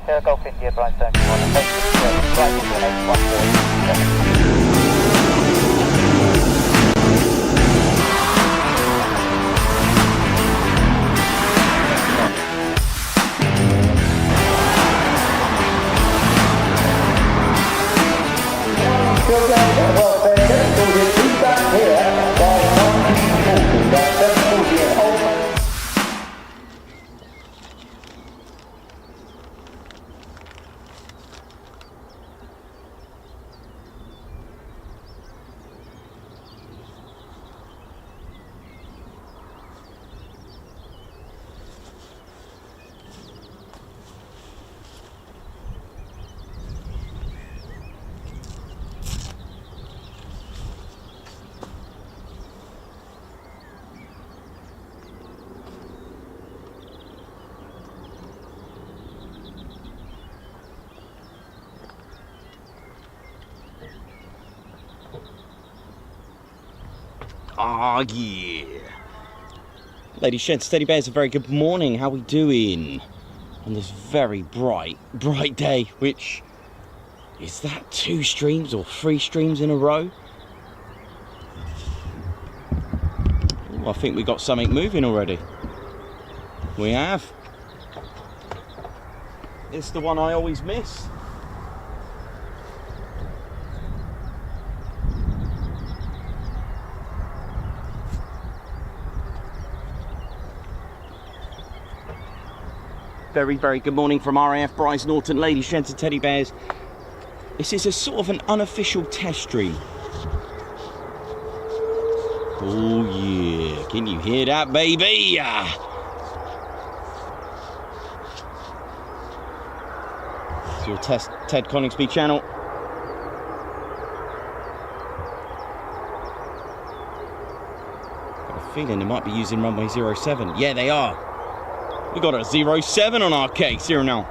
Right, Golf India, Brize Norton, right into an 814. Ah, yeah. Ladies, gents, steady bears, a very good morning. How we doing on this very bright day? Which is that 2 streams or 3 streams in a row? Ooh, I think we got something moving already. We have. It's the one I always miss. Very good morning from RAF Brize Norton. Ladies, gents and teddy bears, this is a sort of an unofficial test stream. Oh yeah, can you hear that, baby? It's your Ted Coningsby channel. Got a feeling they might be using runway 07. Yeah, they are. We got a 07 on our case here now.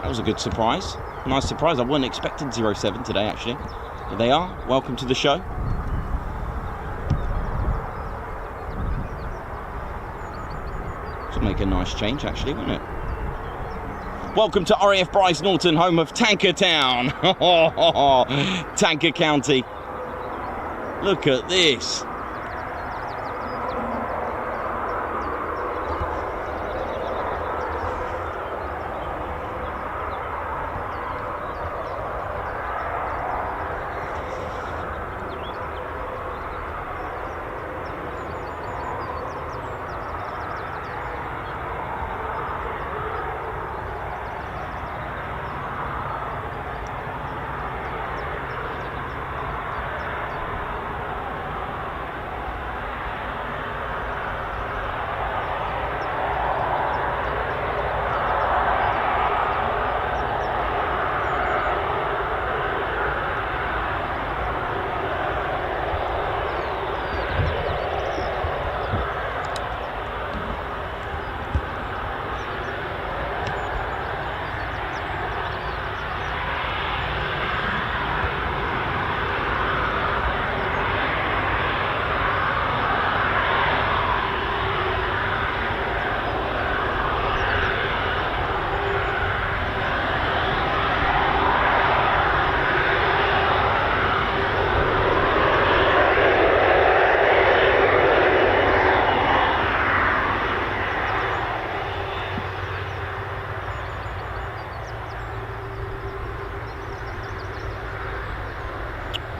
That was a good surprise. A nice surprise. I wasn't expecting 07 today, actually. But they are. Welcome to the show. This will make a nice change, actually, wouldn't it? Welcome to RAF Brize Norton, home of Tanker Town. Tanker County. Look at this.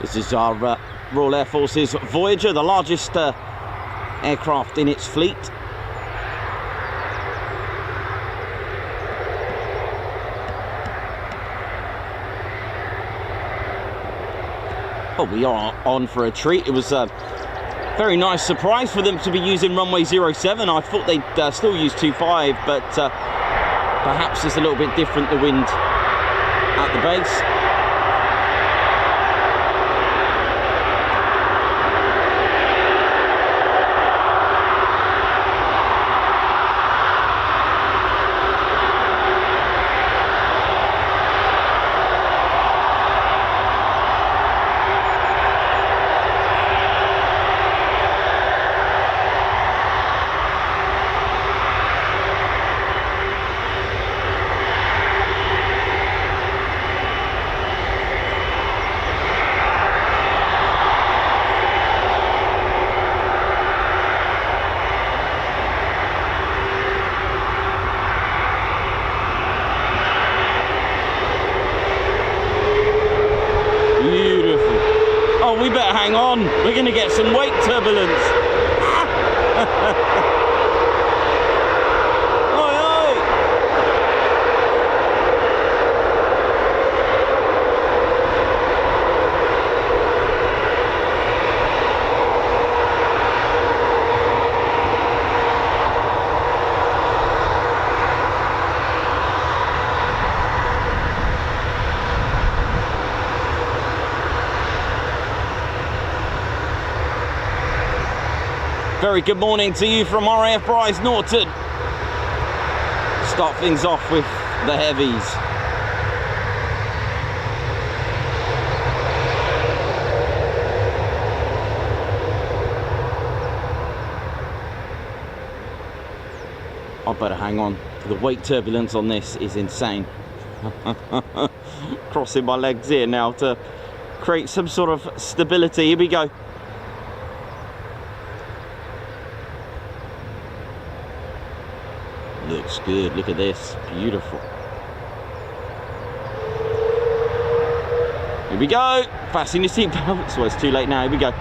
This is our Royal Air Force's Voyager, the largest aircraft in its fleet. Oh, we are on for a treat. It was a very nice surprise for them to be using runway 07. I thought they'd still use 25, but perhaps it's a little bit different, the wind at the base. Oh, we better hang on. We're going to get some wake turbulence. Oi, oi. Very good morning to you from RAF Brize Norton. Start things off with the heavies. I better hang on. The wake turbulence on this is insane. Crossing my legs here now to create some sort of stability. Here we go. Looks good. Look at this. Beautiful. Here we go. Fasten your seatbelts. Well, it's too late now. Here we go.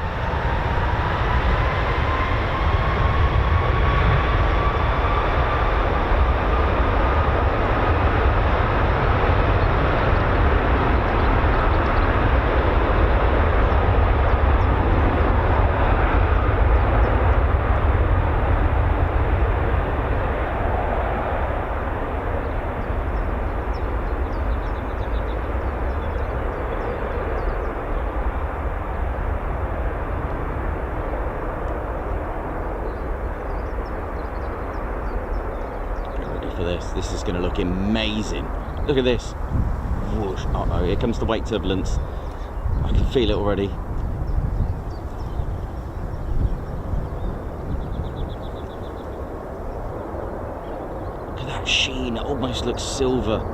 This is going to look amazing. Look at this. Whoosh. Uh-oh, here comes the wake turbulence. I can feel it already. Look at that sheen. It almost looks silver.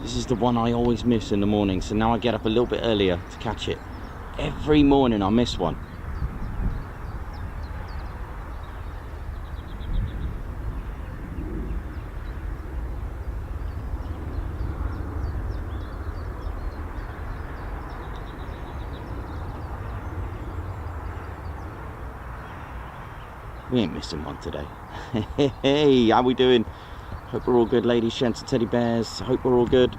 This is the one I always miss in the morning, so now I get up a little bit earlier to catch it. Every morning I miss one. We ain't missing one today. Hey, how we doing? Hope we're all good, ladies, gents and teddy bears. Hope we're all good.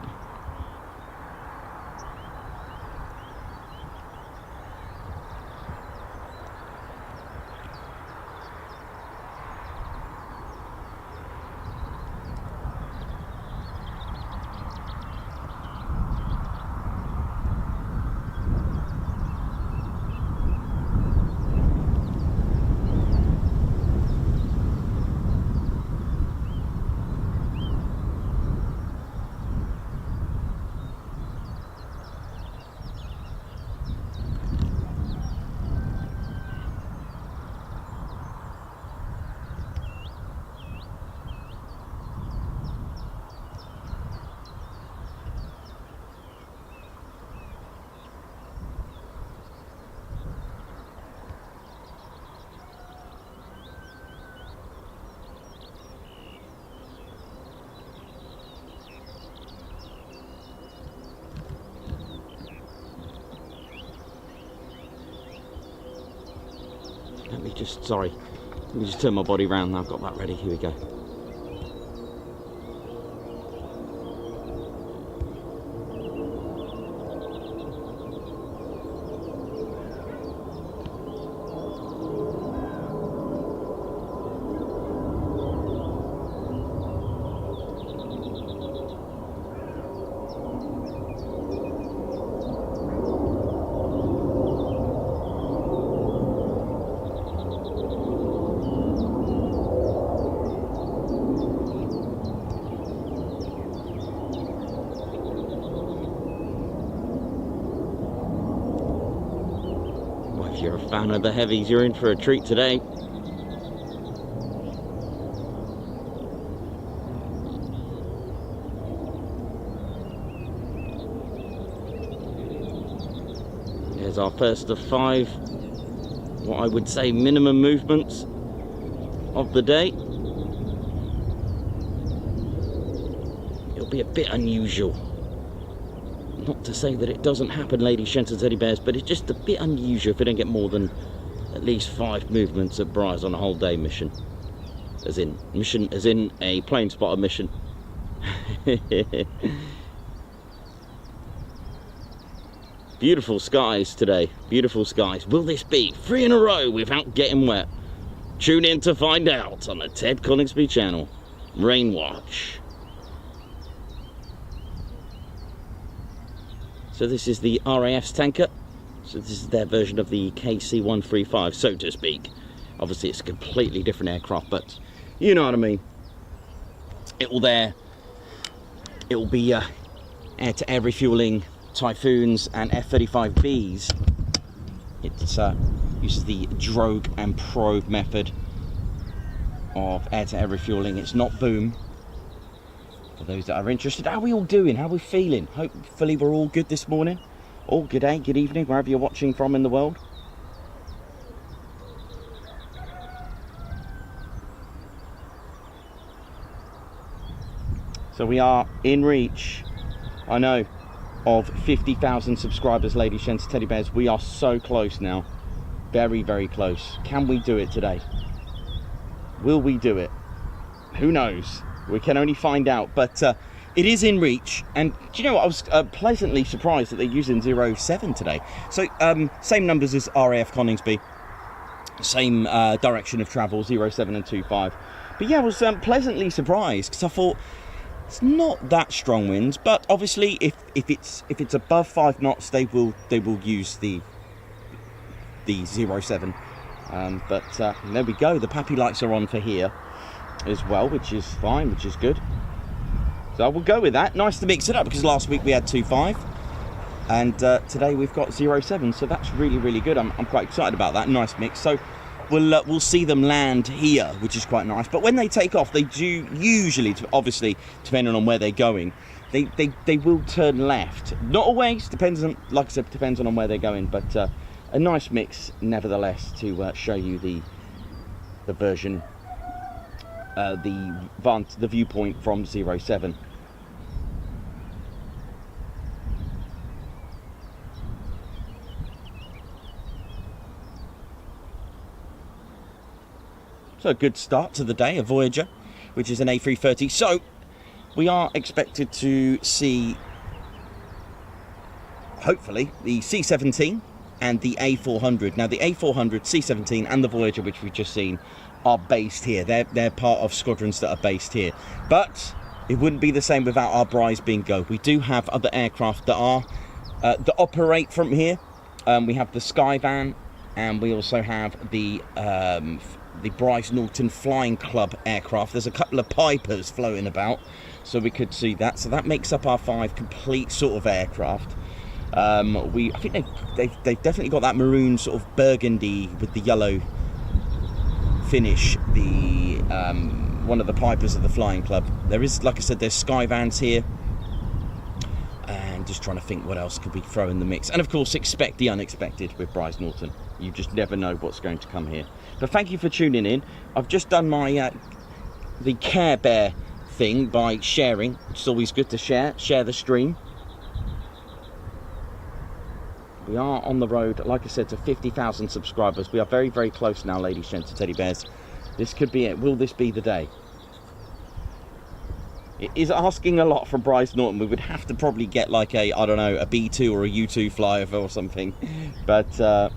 Let me just turn my body around now. I've got that ready. Here we go. you're a fan of the heavies, you're in for a treat today. Here's our first of 5, what I would say minimum movements of the day. It'll be a bit unusual. Not to say that it doesn't happen, ladies, gents and teddy bears, but it's just a bit unusual if we don't get more than at least 5 movements at Brize on a whole day mission. As in a plane spotter mission. Beautiful skies today, beautiful skies. Will this be 3 in a row without getting wet? Tune in to find out on the Ted Coningsby channel. Rain Watch. So this is the RAF's tanker. So this is their version of the KC-135, so to speak. Obviously it's a completely different aircraft, but you know what I mean. It will be air-to-air refuelling Typhoons and F-35Bs. It uses the drogue and probe method of air-to-air refuelling. It's not boom. For those that are interested, how are we all doing? How are we feeling? Hopefully we're all good this morning. All good day, good evening, wherever you're watching from in the world. So we are in reach, I know, of 50,000 subscribers, ladies, gents, teddy bears. We are so close now. Very, very close. Can we do it today? Will we do it? Who knows? We can only find out, but it is in reach. And do you know what? I was pleasantly surprised that they're using 07 today. So same numbers as RAF Coningsby, same direction of travel, 07 and 25. But yeah, I was pleasantly surprised because I thought it's not that strong winds, but obviously if it's above 5 knots, they will use the 07. But there we go. The Pappy lights are on for here as well, which is fine, which is good. So I will go with that. Nice to mix it up because last week we had 25 and today we've got 07, so that's really, really good. I'm quite excited about that. Nice mix. So we'll see them land here, which is quite nice. But when they take off, they do usually, obviously depending on where they're going, they will turn left. Not always, depends on, like I said, depends on where they're going, but a nice mix nevertheless to show you the version, the viewpoint from 07. So a good start to the day, a Voyager, which is an A330. So we are expected to see, hopefully, the C-17 and the A400. Now the A400, C-17 and the Voyager, which we've just seen, are based here. They're part of squadrons that are based here. But it wouldn't be the same without our Brize being go. We do have other aircraft that are that operate from here. We have the Skyvan, and we also have the Brize Norton Flying Club aircraft. There's a couple of Pipers floating about, so we could see that. So that makes up our 5 complete sort of aircraft. I think they've definitely got that maroon sort of burgundy with the yellow finish. The one of the Pipers of the Flying Club. There is, like I said, there's Skyvans here. And just trying to think what else could we throw in the mix. And of course, expect the unexpected with Brize Norton. You just never know what's going to come here. But thank you for tuning in. I've just done my the Care Bear thing by sharing. It's always good to share the stream. We are on the road, like I said, to 50,000 subscribers. We are very, very close now, ladies, gents, and teddy bears. This could be it. Will this be the day? It is asking a lot from Brize Norton. We would have to probably get like a, I don't know, a B2 or a U2 flyover or something. But so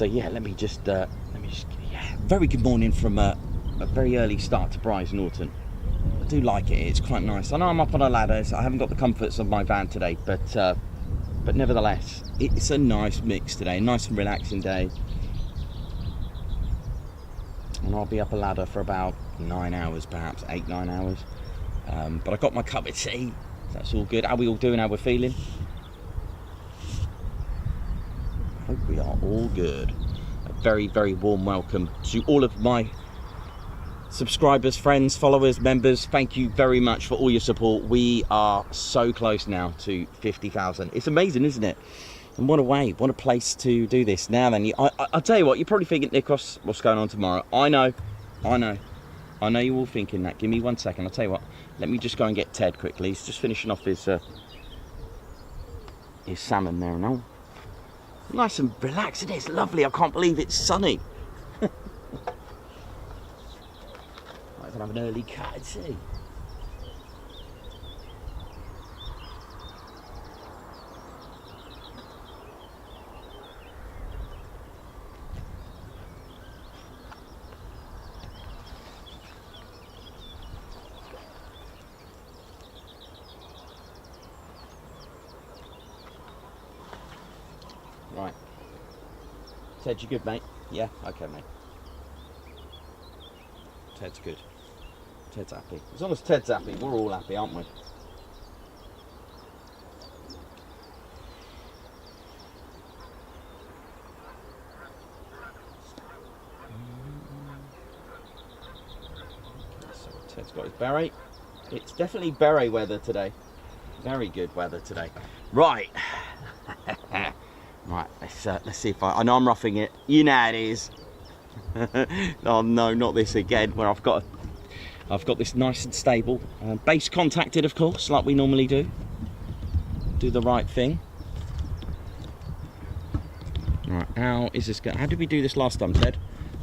yeah, let me just yeah, very good morning from a very early start to Brize Norton. I do like it. It's quite nice. I know I'm up on a ladder, so I haven't got the comforts of my van today, but nevertheless, it's a nice mix today. Nice and relaxing day. And I'll be up a ladder for about 9 hours, perhaps 8-9 hours. But I got my cup of tea, That's all good. How are we all doing? How we're feeling? I hope we are all good. A very, very warm welcome to all of my subscribers, friends, followers, members. Thank you very much for all your support. We are so close now to 50,000. It's amazing, isn't it? And what a way, what a place to do this. Now then, I'll tell you what, you're probably thinking, Nikos, what's going on tomorrow? I know you're all thinking that. Give me 1 second. I'll tell you what, let me just go and get Ted quickly. He's just finishing off his salmon there now. Nice and relaxed, isn't it? It's lovely. I can't believe it's sunny. Might even have an early cut and see. Right. Ted, you good, mate? Yeah? Okay, mate. Ted's good. Ted's happy. As long as Ted's happy, we're all happy, aren't we? So Ted's got his beret. It's definitely beret weather today. Very good weather today. Right. Right, let's see if I know I'm roughing it. You know it is. Oh no, not this again. Where I've got this nice and stable base contacted, of course, like we normally do. Do the right thing. Right, how is this going? How did we do this last time, Ted?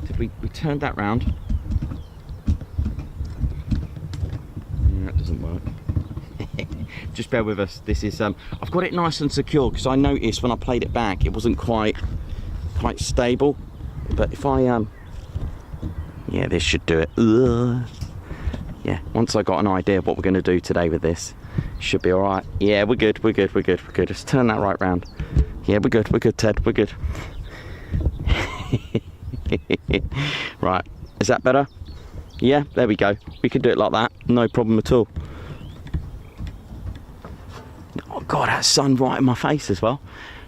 Did we turned that round? That doesn't work. Just bear with us. This is I've got it nice and secure because I noticed when I played it back it wasn't quite stable. But if I yeah, this should do it. Yeah, once I got an idea of what we're going to do today with this, should be all right. Yeah, we're good. Let's turn that right round. Yeah, we're good, Ted. We're good. Right, is that better? Yeah, there we go. We can do it like that. No problem at all. Oh God, that sun right in my face as well.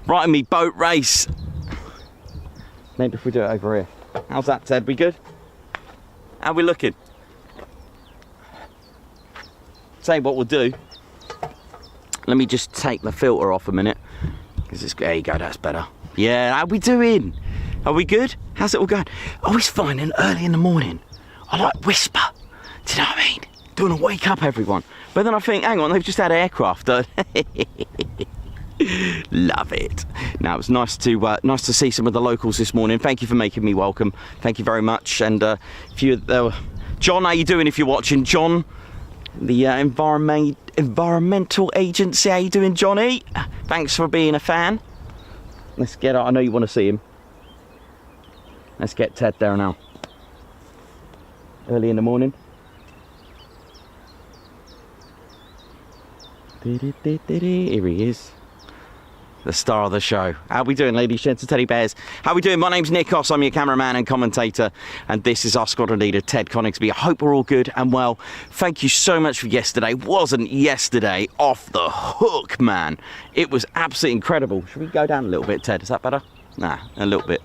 Right in me boat race. Maybe if we do it over here. How's that, Ted? We good? How we looking? Tell you what we'll do. Let me just take the filter off a minute. There you go, that's better. Yeah, how we doing? Are we good? How's it all going? I always find early in the morning, I like whisper. Do you know what I mean? Don't want to wake up everyone. But then I think, hang on, they've just had aircraft. Love it. Now, it was nice to see some of the locals this morning. Thank you for making me welcome. Thank you very much. And if you, John, how you doing? If you're watching, John, the environmental agency. How you doing, Johnny? Thanks for being a fan. Let's get. I know you want to see him. Let's get Ted there now. Early in the morning. Here he is. The star of the show. How we doing, ladies, gents and teddy bears? How we doing? My name's Nikos. I'm your cameraman and commentator, and this is our squadron leader, Ted Coningsby. I hope we're all good and well. Thank you so much for yesterday. Wasn't yesterday off the hook, man? It was absolutely incredible. Should we go down a little bit, Ted? Is that better? Nah, a little bit.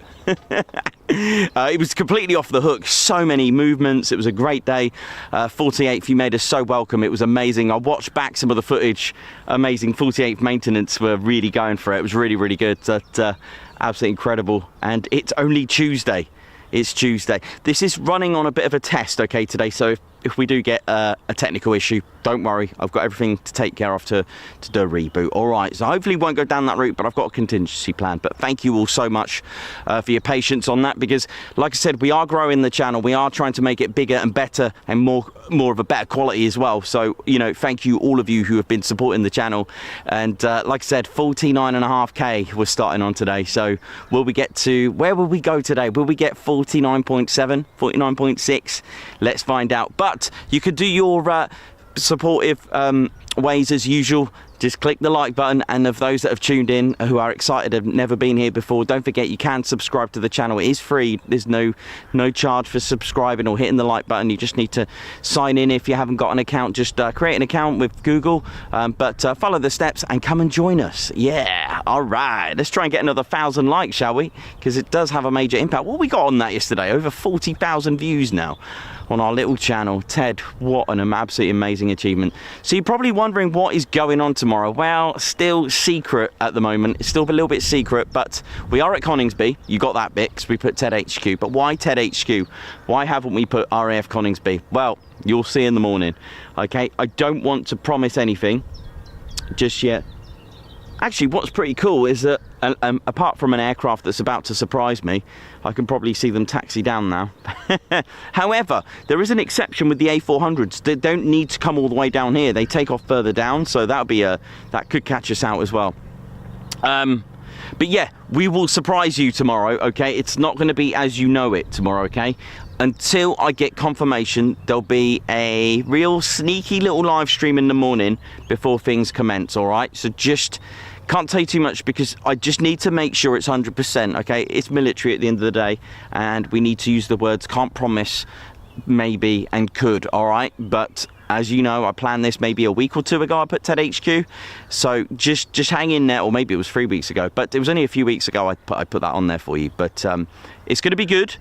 It was completely off the hook. So many movements. It was a great day. 48th, you made us so welcome. It was amazing. I watched back some of the footage. Amazing. 48th maintenance were really going for it. It was really, really good. Absolutely incredible. And it's only Tuesday. It's Tuesday. This is running on a bit of a test, okay, today. So if we do get a technical issue, don't worry. I've got everything to take care of to do a reboot. All right, so hopefully won't go down that route, but I've got a contingency plan. But thank you all so much for your patience on that, because like I said, we are growing the channel. We are trying to make it bigger and better and more of a better quality as well. So, you know, thank you, all of you who have been supporting the channel. And like I said, 49.5k we're starting on today. So will we get to, where will we go today? Will we get 49.7, 49.6? Let's find out. But you could do your supportive ways as usual. just click the like button, and of those that have tuned in who are excited, have never been here before, don't forget you can subscribe to the channel. It is free. There's no charge for subscribing or hitting the like button. You just need to sign in. If you haven't got an account, just create an account with Google, but follow the steps and come and join us. Yeah, all right, let's try and get another 1,000 likes, shall we? Because it does have a major impact. What we got on that yesterday? Over 40,000 views now on our little channel. Ted, what an absolutely amazing achievement. So you're probably wondering what is going on tomorrow. Well, still secret at the moment. It's still a little bit secret, but we are at Coningsby. You got that bit because we put Ted HQ. But why Ted HQ? Why haven't we put RAF Coningsby? Well, you'll see in the morning. Okay, I don't want to promise anything just yet. Actually, what's pretty cool is that apart from an aircraft that's about to surprise me, I can probably see them taxi down now. However, there is an exception with the A400s. They don't need to come all the way down here. They take off further down, so that'll be that could catch us out as well. But yeah, we will surprise you tomorrow, okay? It's not going to be as you know it tomorrow, okay? Until I get confirmation, there'll be a real sneaky little live stream in the morning before things commence, all right? So just can't tell you too much because I just need to make sure it's 100%, okay? It's military at the end of the day, and we need to use the words can't promise, maybe, and could, all right? But as you know, I planned this maybe a week or two ago. I put Ted HQ, so just hang in there, or maybe it was 3 weeks ago, but it was only a few weeks ago I put that on there for you. But it's going to be good.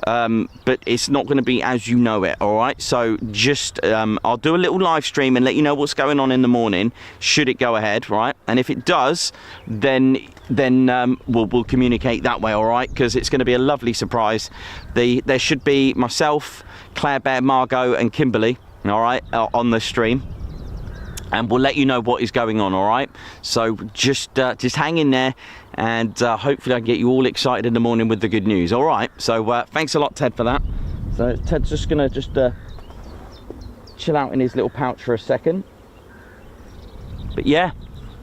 But it's not going to be as you know it, all right? So just I'll do a little live stream and let you know what's going on in the morning, should it go ahead, right? And if it does, then we'll communicate that way, all right? Because it's going to be a lovely surprise. There should be myself, Claire, Bear, Margot and Kimberly, all right, on the stream, and we'll let you know what is going on, all right? So just hang in there, and hopefully I can get you all excited in the morning with the good news, all right? So thanks a lot, Ted, for that. So Ted's just gonna chill out in his little pouch for a second. But yeah,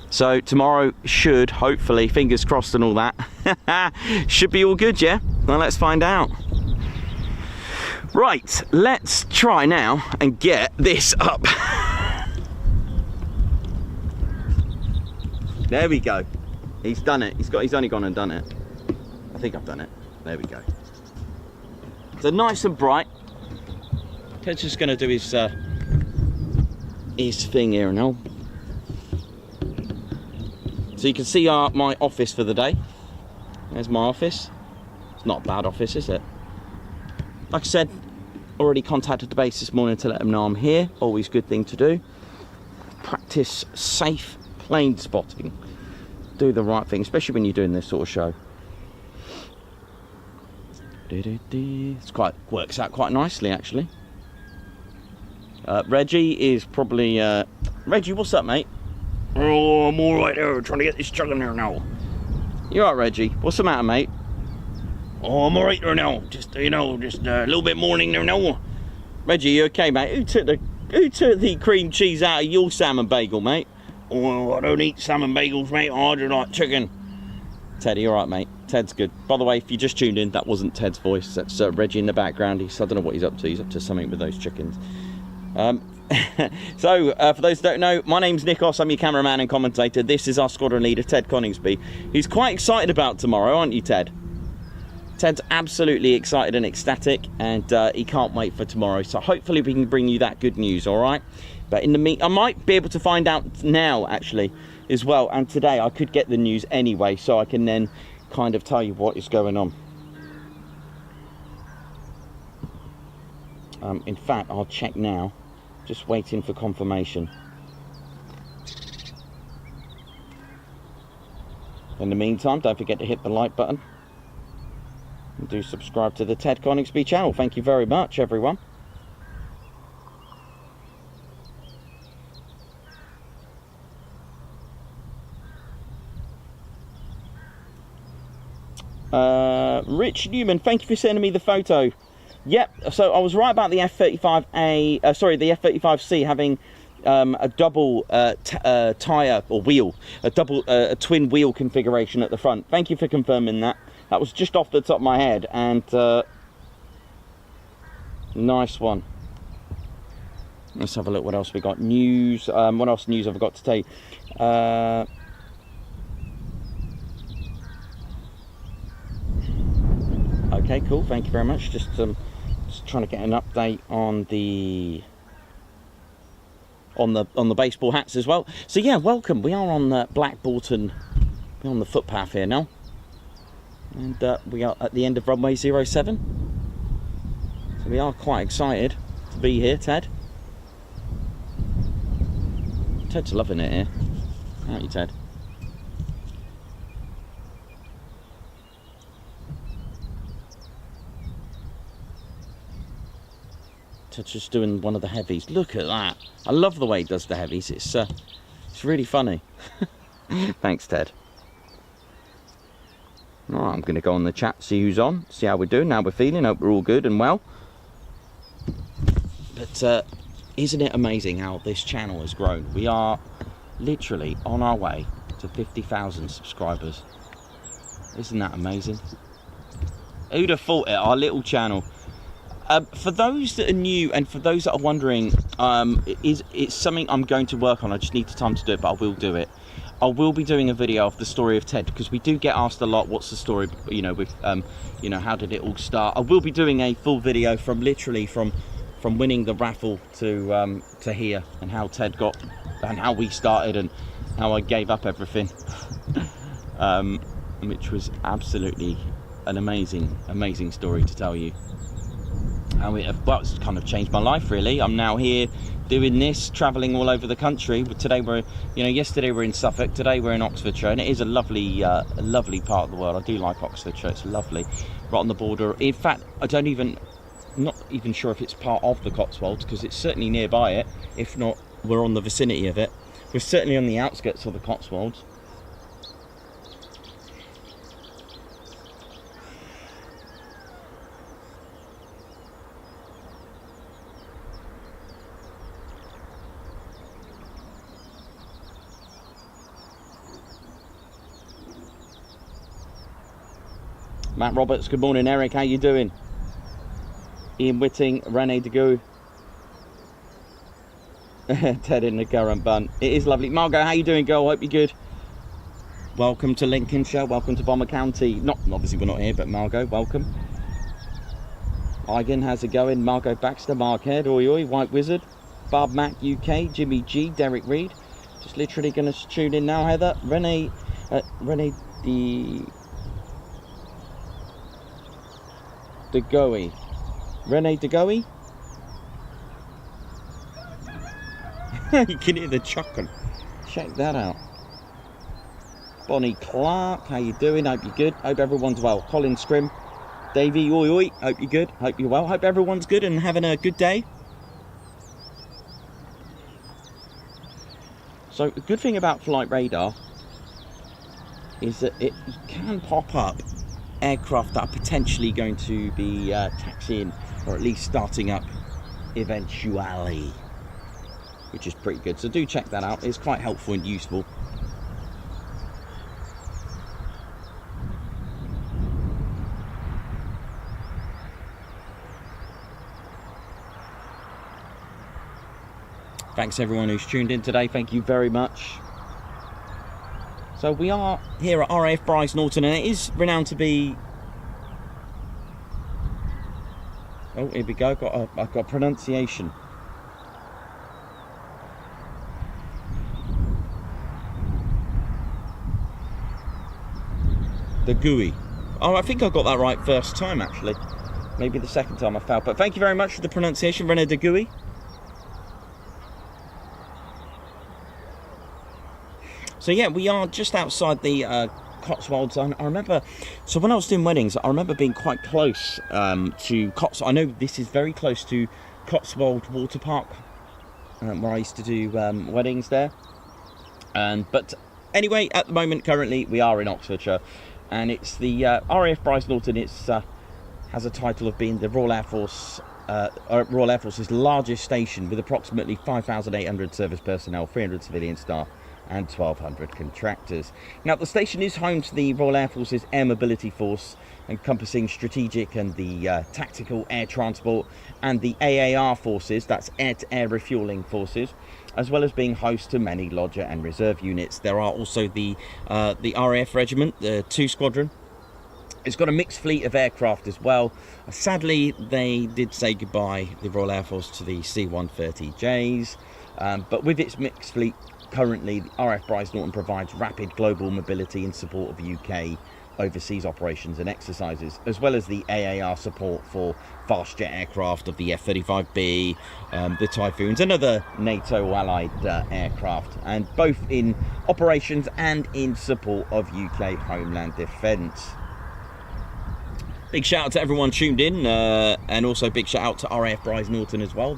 so tomorrow should, hopefully, fingers crossed and all that, should be all good, yeah? Well, let's find out. Right, let's try now and get this up. There we go. He's done it. He's only gone and done it. I think I've done it. There we go. So nice and bright. Ted's just going to do his thing here now. So you can see my office for the day. There's my office. It's not a bad office, is it? Like I said, already contacted the base this morning to let them know I'm here. Always good thing to do. Practice safe plane spotting. Do the right thing, especially when you're doing this sort of show. It's works out quite nicely, actually. Reggie is probably Reggie, what's up, mate? Oh, I'm all right there, trying to get this chugging there now. You all right, Reggie? What's the matter, mate? Oh, I'm all right there now. Just a little bit morning there now. Reggie, you okay, mate? Who took the cream cheese out of your salmon bagel, mate? Oh, I don't eat salmon bagels, mate. I do like chicken. Teddy, all right, mate? Ted's good. By the way, if you just tuned in, that wasn't Ted's voice. That's Reggie in the background. I don't know what he's up to. He's up to something with those chickens. So, for those that don't know, my name's Nikos. I'm your cameraman and commentator. This is our squadron leader, Ted Coningsby. He's quite excited about tomorrow, aren't you, Ted? Ted's absolutely excited and ecstatic, and he can't wait for tomorrow. So hopefully we can bring you that good news, all right? But in the meantime, I might be able to find out now, actually, as well. And today I could get the news anyway, so I can then kind of tell you what is going on. In fact, I'll check now. Just waiting for confirmation. In the meantime, don't forget to hit the like button. And do subscribe to the Ted Coningsby channel. Thank you very much, everyone. Rich Newman, thank you for sending me the photo. Yep, so I was right about the F-35A, sorry, the F-35C having a double tyre or wheel, a twin wheel configuration at the front. Thank you for confirming that. That was just off the top of my head, and nice one. Let's have a look what else we got. News. What else news have I got today? Okay, cool. Thank you very much. Just trying to get an update on the baseball hats as well. So yeah, welcome. We are on Black Bolton. We're on the footpath here now, and we are at the end of runway 07. So we are quite excited to be here, Ted. Ted's loving it here, aren't you, Ted? Ted's just doing one of the heavies. Look at that! I love the way he does the heavies. It's really funny. Thanks, Ted. All right, I'm going to go on the chat, see who's on, see how we're doing, how we're feeling. Hope we're all good and well. But isn't it amazing how this channel has grown? We are literally on our way to 50,000 subscribers. Isn't that amazing? Who'd have thought it, our little channel? For those that are new and for those that are wondering, it's something I'm going to work on. I just need the time to do it, but I will do it. I will be doing a video of the story of Ted, because we do get asked a lot, what's the story, you know, with, you know, how did it all start? I will be doing a full video from literally from winning the raffle to here, and how Ted got, and how we started, and how I gave up everything, which was absolutely an amazing story to tell you. How well, it's kind of changed my life, really. I'm now here doing this, travelling all over the country. But today we're, you know, yesterday we're in Suffolk, today we're in Oxfordshire, and it is a lovely part of the world. I do like Oxfordshire, it's lovely, right on the border. In fact, not even sure if it's part of the Cotswolds, because it's certainly nearby it. If not, we're on the vicinity of it. We're certainly on the outskirts of the Cotswolds. Matt Roberts, good morning. Eric, how you doing? Ian Whitting, Rene Degou. Ted in the current bun. It is lovely. Margot, how you doing, girl? Hope you're good. Welcome to Lincolnshire. Welcome to Bomber County. Not obviously we're not here, but Margot, welcome. Igan, how's it going? Margot Baxter, Mark Head, oi oi, White Wizard, Bob Mac UK, Jimmy G, Derek Reed. Just literally going to tune in now, Heather. Rene Degoe. Rene Degoe? You can hear the chuckle. Check that out. Bonnie Clark, how you doing? Hope you're good. Hope everyone's well. Colin Scrim. Davey, oi oi. Hope you're good. Hope you're well. Hope everyone's good and having a good day. So, a good thing about flight radar is that it can pop up aircraft that are potentially going to be taxiing, or at least starting up eventually, which is pretty good. So do check that out. It's quite helpful and useful. Thanks everyone who's tuned in today. Thank you very much. So we are here at RAF Brize Norton, and it is renowned to be... Oh, here we go. I've got pronunciation. The GUI. Oh, I think I got that right first time, actually. Maybe the second time I failed. But thank you very much for the pronunciation, René de GUI. So yeah, we are just outside the Cotswolds. I remember, so when I was doing weddings, I remember being quite close to Cotswold. I know this is very close to Cotswold Water Park, where I used to do weddings there. But anyway, at the moment, currently, we are in Oxfordshire, and it's the RAF Brize Norton. It's has a title of being the Royal Air Force's largest station, with approximately 5,800 service personnel, 300 civilian staff, and 1,200 contractors. Now, the station is home to the Royal Air Force's Air Mobility Force, encompassing strategic and the tactical air transport, and the AAR forces, that's Air-to-Air Refuelling forces, as well as being host to many Lodger and reserve units. There are also the RAF regiment, the 2 squadron. It's got a mixed fleet of aircraft as well. Sadly, they did say goodbye, the Royal Air Force, to the C130Js, but with its mixed fleet currently, the RAF Brize Norton provides rapid global mobility in support of UK overseas operations and exercises, as well as the AAR support for fast jet aircraft of the F-35B, the Typhoons, and other NATO allied aircraft, and both in operations and in support of UK Homeland Defence. Big shout out to everyone tuned in, and also big shout out to RAF Brize Norton as well,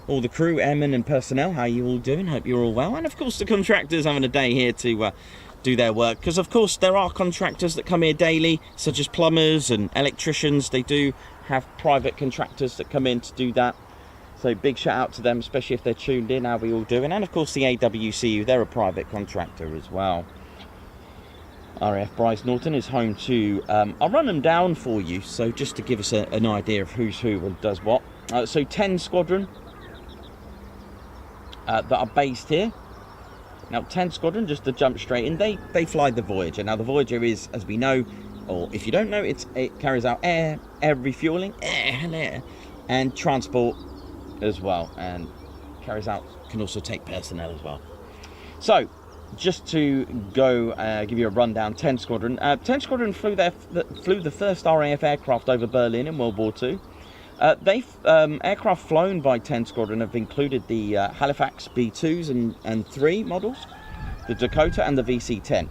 all the crew, airmen and personnel. How are you all doing? Hope you're all well. And of course the contractors having a day here to do their work, because of course there are contractors that come here daily, such as plumbers and electricians. They do have private contractors that come in to do that, so big shout out to them, especially if they're tuned in. How are we all doing? And of course the AWCU, they're a private contractor as well. RAF Brize Norton is home to, I'll run them down for you, so just to give us an idea of who's who and does what. So 10 squadron that are based here. Now 10 squadron, just to jump straight in, they fly the Voyager. Now the Voyager is, as we know, or if you don't know, it carries out air refueling, air and transport as well, and can also take personnel as well. So just to go give you a rundown, 10 squadron. 10 squadron flew the first RAF aircraft over Berlin in World War II. Aircraft flown by 10 squadron have included the Halifax B2s and 3 models, the Dakota and the VC-10,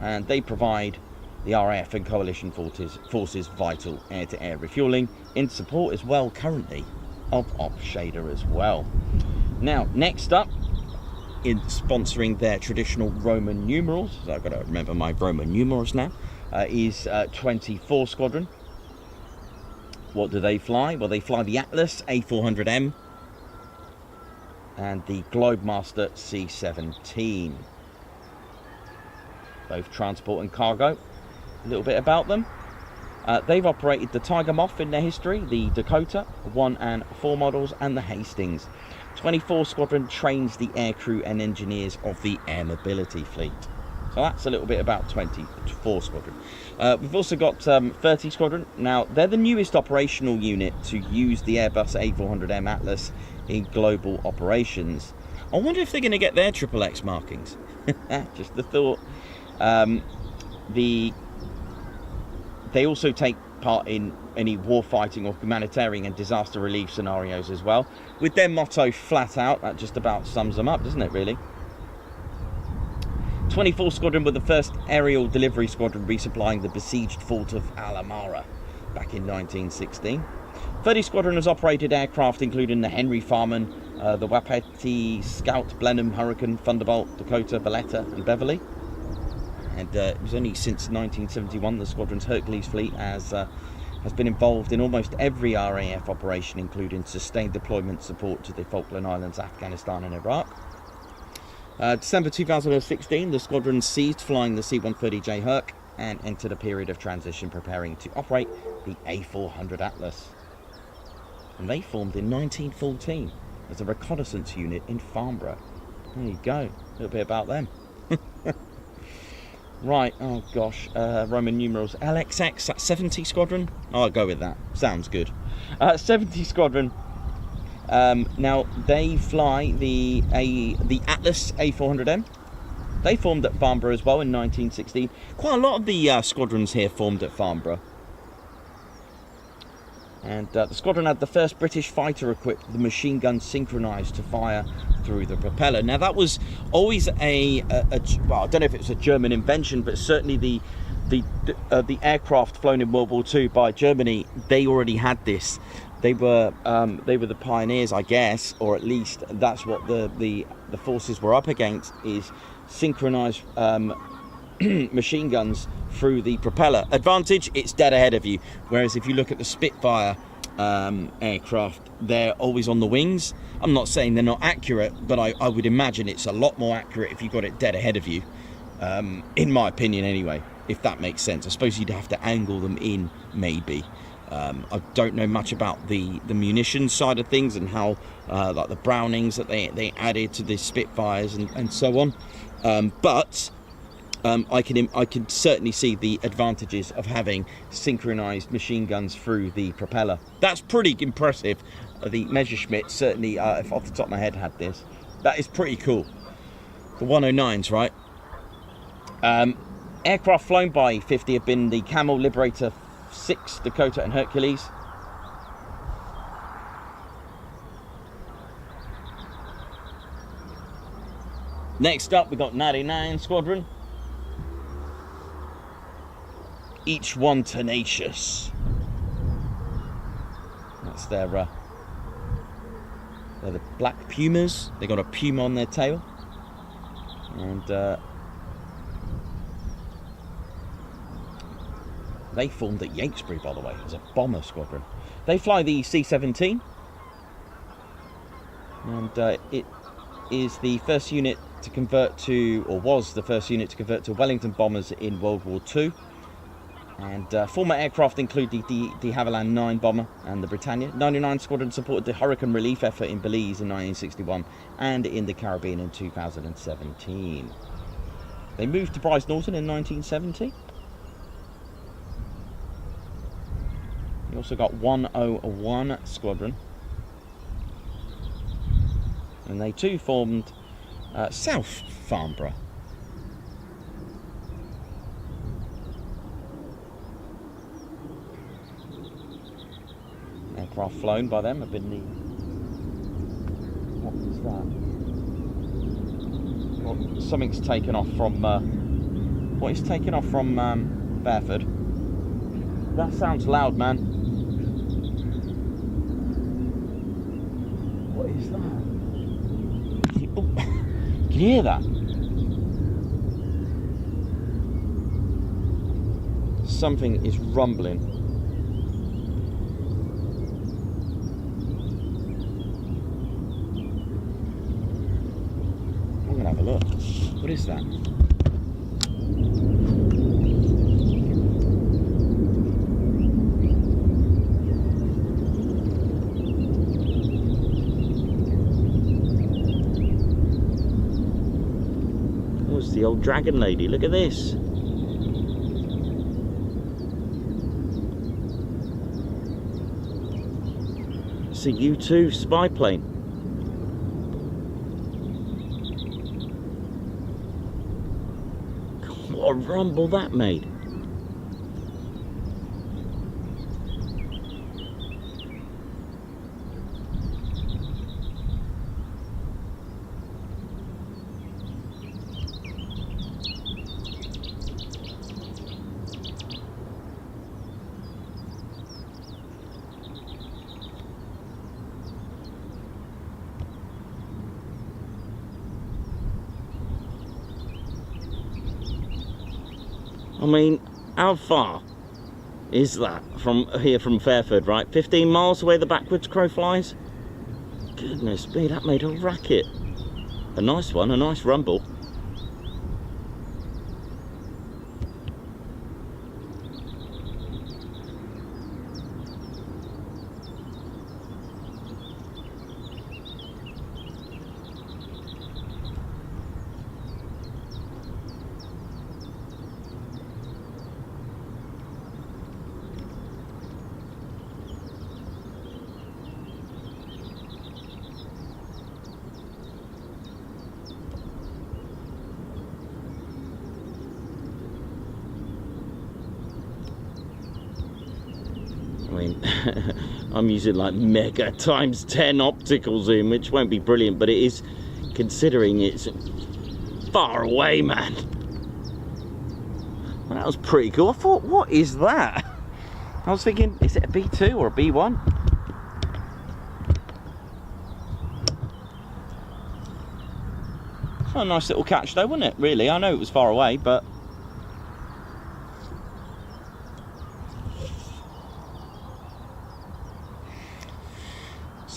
and they provide the RAF and coalition forces vital air-to-air refueling in support as well currently of Oxfordshire as well. Now next up, in sponsoring their traditional Roman numerals, so I've got to remember my Roman numerals now, is 24 squadron. What do they fly? Well, they fly the Atlas A400M and the Globemaster C-17. Both transport and cargo. A little bit about them. They've operated the Tiger Moth in their history, the Dakota, 1 and 4 models, and the Hastings. 24 squadron trains the aircrew and engineers of the air mobility fleet. So that's a little bit about 24 squadron. We've also got 30 squadron. Now they're the newest operational unit to use the Airbus A400M Atlas in global operations. I wonder if they're going to get their XXX markings. Just the thought. They also take part in any war fighting or humanitarian and disaster relief scenarios as well. With their motto flat out, that just about sums them up, doesn't it really? 24 squadron were the first aerial delivery squadron resupplying the besieged fort of Alamara back in 1916. 30 squadron has operated aircraft including the Henry Farman, the Wapiti Scout, Blenheim, Hurricane, Thunderbolt, Dakota, Valletta and Beverly. And it was only since 1971 the squadron's Hercules fleet has been involved in almost every RAF operation, including sustained deployment support to the Falkland Islands, Afghanistan and Iraq. December 2016, the squadron ceased flying the C130J Herc and entered a period of transition preparing to operate the A400 Atlas. And they formed in 1914 as a reconnaissance unit in Farnborough. There you go, a little bit about them. Right, oh gosh, Roman numerals, LXX, that's 70 squadron? I'll go with that, sounds good. 70 squadron. Now they fly the Atlas A400M. They formed at Farnborough as well in 1916. Quite a lot of the squadrons here formed at Farnborough. And the squadron had the first British fighter equipped with the machine gun synchronised to fire through the propeller. Now that was always well, I don't know if it was a German invention, but certainly the aircraft flown in World War II by Germany, they already had this. They were the pioneers, I guess, or at least that's what the forces were up against, is synchronized machine guns through the propeller. Advantage, it's dead ahead of you. Whereas if you look at the Spitfire aircraft, they're always on the wings. I'm not saying they're not accurate, but I would imagine it's a lot more accurate if you got it dead ahead of you, in my opinion anyway, if that makes sense. I suppose you'd have to angle them in, maybe. I don't know much about the munitions side of things and how like the Brownings that they added to the Spitfires and so on, but I can certainly see the advantages of having synchronized machine guns through the propeller. That's pretty impressive. The Messerschmitt certainly, if off the top of my head had this, that is pretty cool. The 109s, right? Aircraft flown by 50 have been the Camel Liberator 6, Dakota and Hercules. Next up, we got 99 Squadron. Each one tenacious. That's their they're the black Pumas. They got a puma on their tail, and they formed at Yatesbury, by the way, as a bomber squadron. They fly the C-17, and it is the first unit to convert to, or was the first unit to convert to Wellington bombers in World War II. And former aircraft include the de Havilland 9 bomber and the Britannia. 99 Squadron supported the hurricane relief effort in Belize in 1961 and in the Caribbean in 2017. They moved to Brize Norton in 1970. You also got 101 Squadron, and they too formed South Farnborough. Aircraft flown by them have been the... What is that? Well, something's taken off from... what is taken off from Fairford? That sounds loud, man. What is that? Oh, can you hear that? Something is rumbling. I'm gonna have a look. What is that? Oh, it's the old dragon lady. Look at this. It's a U-2 spy plane. What a rumble that made. I mean, how far is that from here, from Fairford, right? 15 miles away the backwards crow flies? Goodness me, that made a racket. A nice one, a nice rumble. I mean, I'm using like mega times 10 optical zoom, which won't be brilliant, but it is, considering it's far away, man. Well, that was pretty cool. I thought, what is that? I was thinking, is it a B2 or a B1? It's a nice little catch though, wasn't it, really? I know it was far away, but...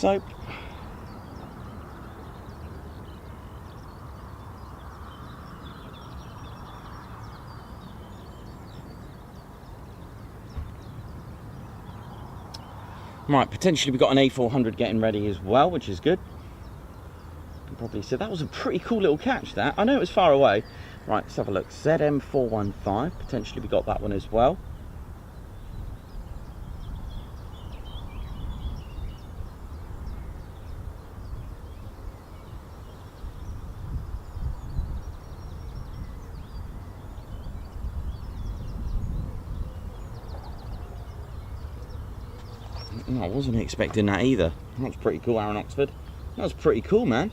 hope. Right, potentially we've got an A400 getting ready as well, which is good. You can probably see that was a pretty cool little catch, that. I know it was far away. Right, let's have a look. ZM415, potentially we got that one as well. I wasn't expecting that either. That was pretty cool, Aaron Oxford. That was pretty cool, man.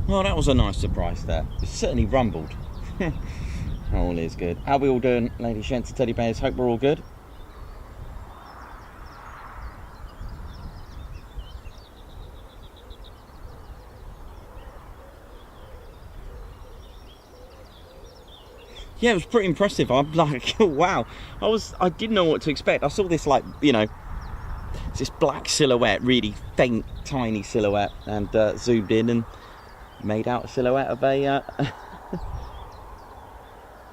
Well, that was a nice surprise there. It certainly rumbled. All is good. How are we all doing, ladies, gents, and teddy bears? Hope we're all good. Yeah, it was pretty impressive. I'm like, wow. I didn't know what to expect. I saw this, like, you know, this black silhouette, really faint, tiny silhouette, and zoomed in and made out a silhouette of a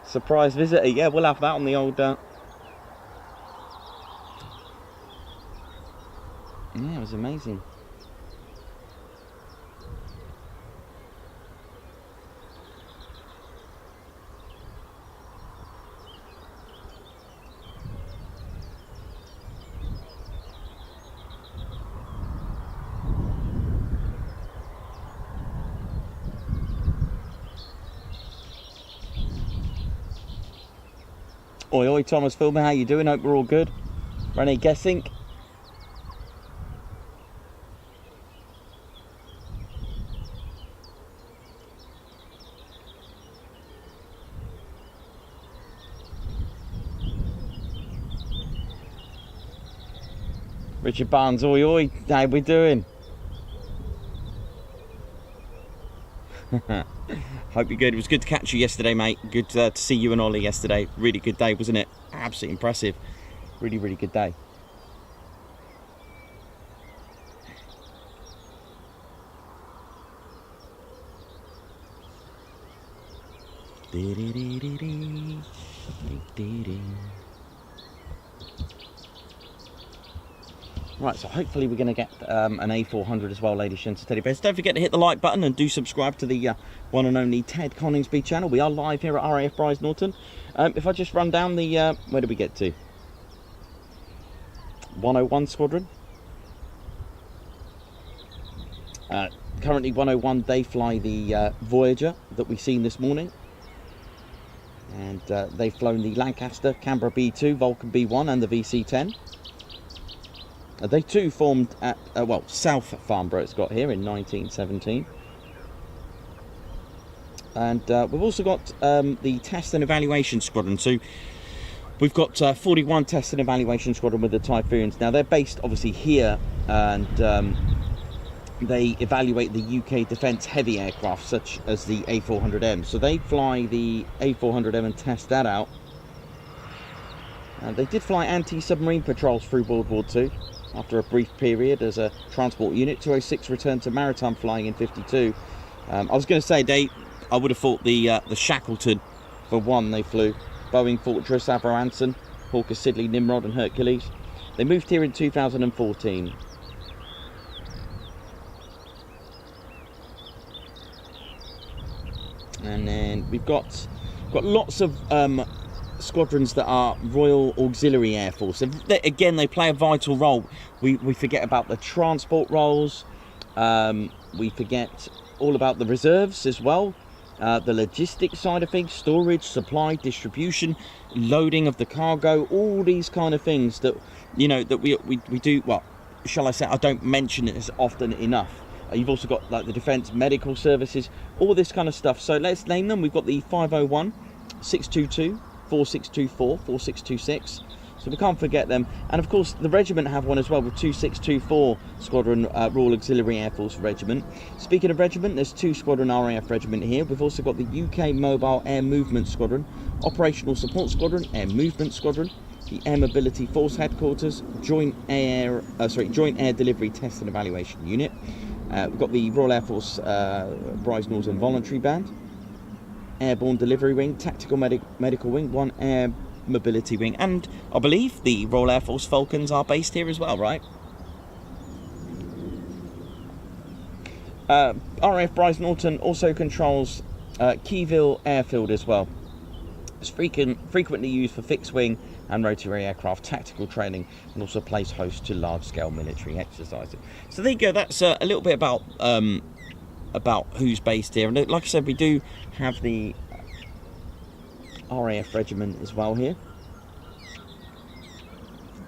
surprise visitor. Yeah, we'll have that on the old yeah, it was amazing. Oi, oi, Thomas Filmer, how you doing? Hope we're all good. Renee Guessing. Richard Barnes, oi, oi, how we doing? Hope you're good. It was good to catch you yesterday, mate. Good to see you and Ollie yesterday. Really good day, wasn't it? Absolutely impressive. Really, really good day. Right, so hopefully we're going to get an A400 as well, ladies and teddy bears. Don't forget to hit the like button and do subscribe to the one and only Ted Coningsby channel. We are live here at RAF Brize Norton. If I just run down the, where did we get to? 101 Squadron. Currently 101, they fly the Voyager that we've seen this morning. And they've flown the Lancaster, Canberra B2, Vulcan B1 and the VC-10. They too formed at, well, South Farnborough it's got here in 1917. And we've also got the Test and Evaluation Squadron. So we've got 41 Test and Evaluation Squadron with the Typhoons. Now they're based obviously here, and they evaluate the UK Defence heavy aircraft such as the A400M. So they fly the A400M and test that out. They did fly anti-submarine patrols through World War II after a brief period as a transport unit. 206 returned to maritime flying in 52. I was going to say I would have thought the Shackleton for one they flew. Boeing Fortress, Avro Anson, Hawker Siddeley, Nimrod and Hercules. They moved here in 2014. And then we've got lots of squadrons that are Royal Auxiliary Air Force. Again, they play a vital role. We forget about the transport roles. We forget all about the reserves as well. The logistics side of things, storage, supply, distribution, loading of the cargo, all these kind of things that, you know, that we do. Well, shall I say, I don't mention it as often enough. You've also got like the defence medical services, all this kind of stuff. So let's name them. We've got the 501, 622, 4624, 4626. So we can't forget them. And of course the regiment have one as well with 2624 Squadron Royal Auxiliary Air Force Regiment. Speaking of regiment, there's 2 Squadron RAF Regiment here. We've also got the UK Mobile Air Movement Squadron, Operational Support Squadron, Air Movement Squadron, the Air Mobility Force Headquarters, Joint Air Delivery Test and Evaluation Unit. We've got the Royal Air Force Brize Norton Voluntary Band, Airborne Delivery Wing, Tactical Medical Wing, 1 Air Mobility Wing, and I believe the Royal Air Force Falcons are based here as well, right? RAF Brize Norton also controls Keyville Airfield as well. It's frequently used for fixed wing and rotary aircraft tactical training, and also plays host to large-scale military exercises. So there you go. That's a little bit about who's based here. And like I said, we do have the RAF Regiment as well here.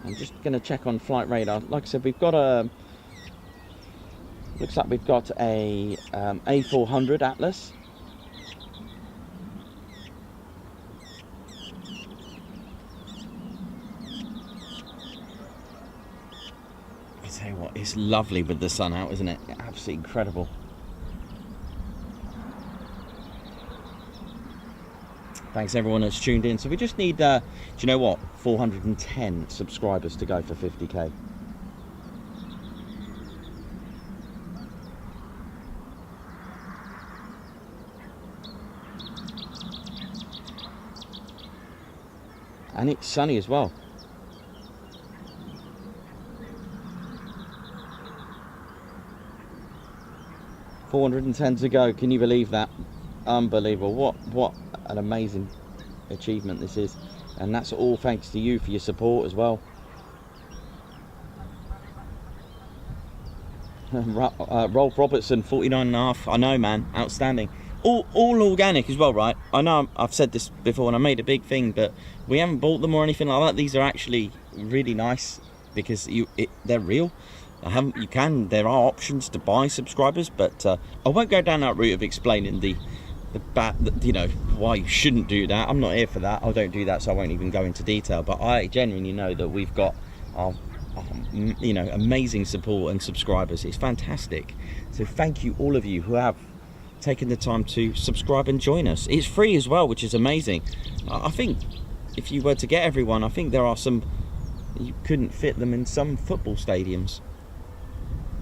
I'm just going to check on flight radar. Like I said, we've got a... Looks like we've got a A400 Atlas. I tell you what, it's lovely with the sun out, isn't it? Absolutely incredible. Thanks everyone that's tuned in. So we just need, do you know what, 410 subscribers to go for 50k. And it's sunny as well. $410 to go. Can you believe that? Unbelievable. What an amazing achievement this is. And that's all thanks to you for your support as well. Rolf Robertson, 49.5. I know, man. Outstanding. All organic as well, right? I know I've said this before and I made a big thing, but we haven't bought them or anything like that. These are actually really nice because they're real. There are options to buy subscribers, but I won't go down that route of explaining you know, why you shouldn't do that. I'm not here for that. I don't do that, so I won't even go into detail. But I genuinely know that we've got our you know, amazing support and subscribers. It's fantastic. So thank you all of you who have taken the time to subscribe and join us. It's free as well, which is amazing. I think if you were to get everyone, I think there are some, you couldn't fit them in some football stadiums.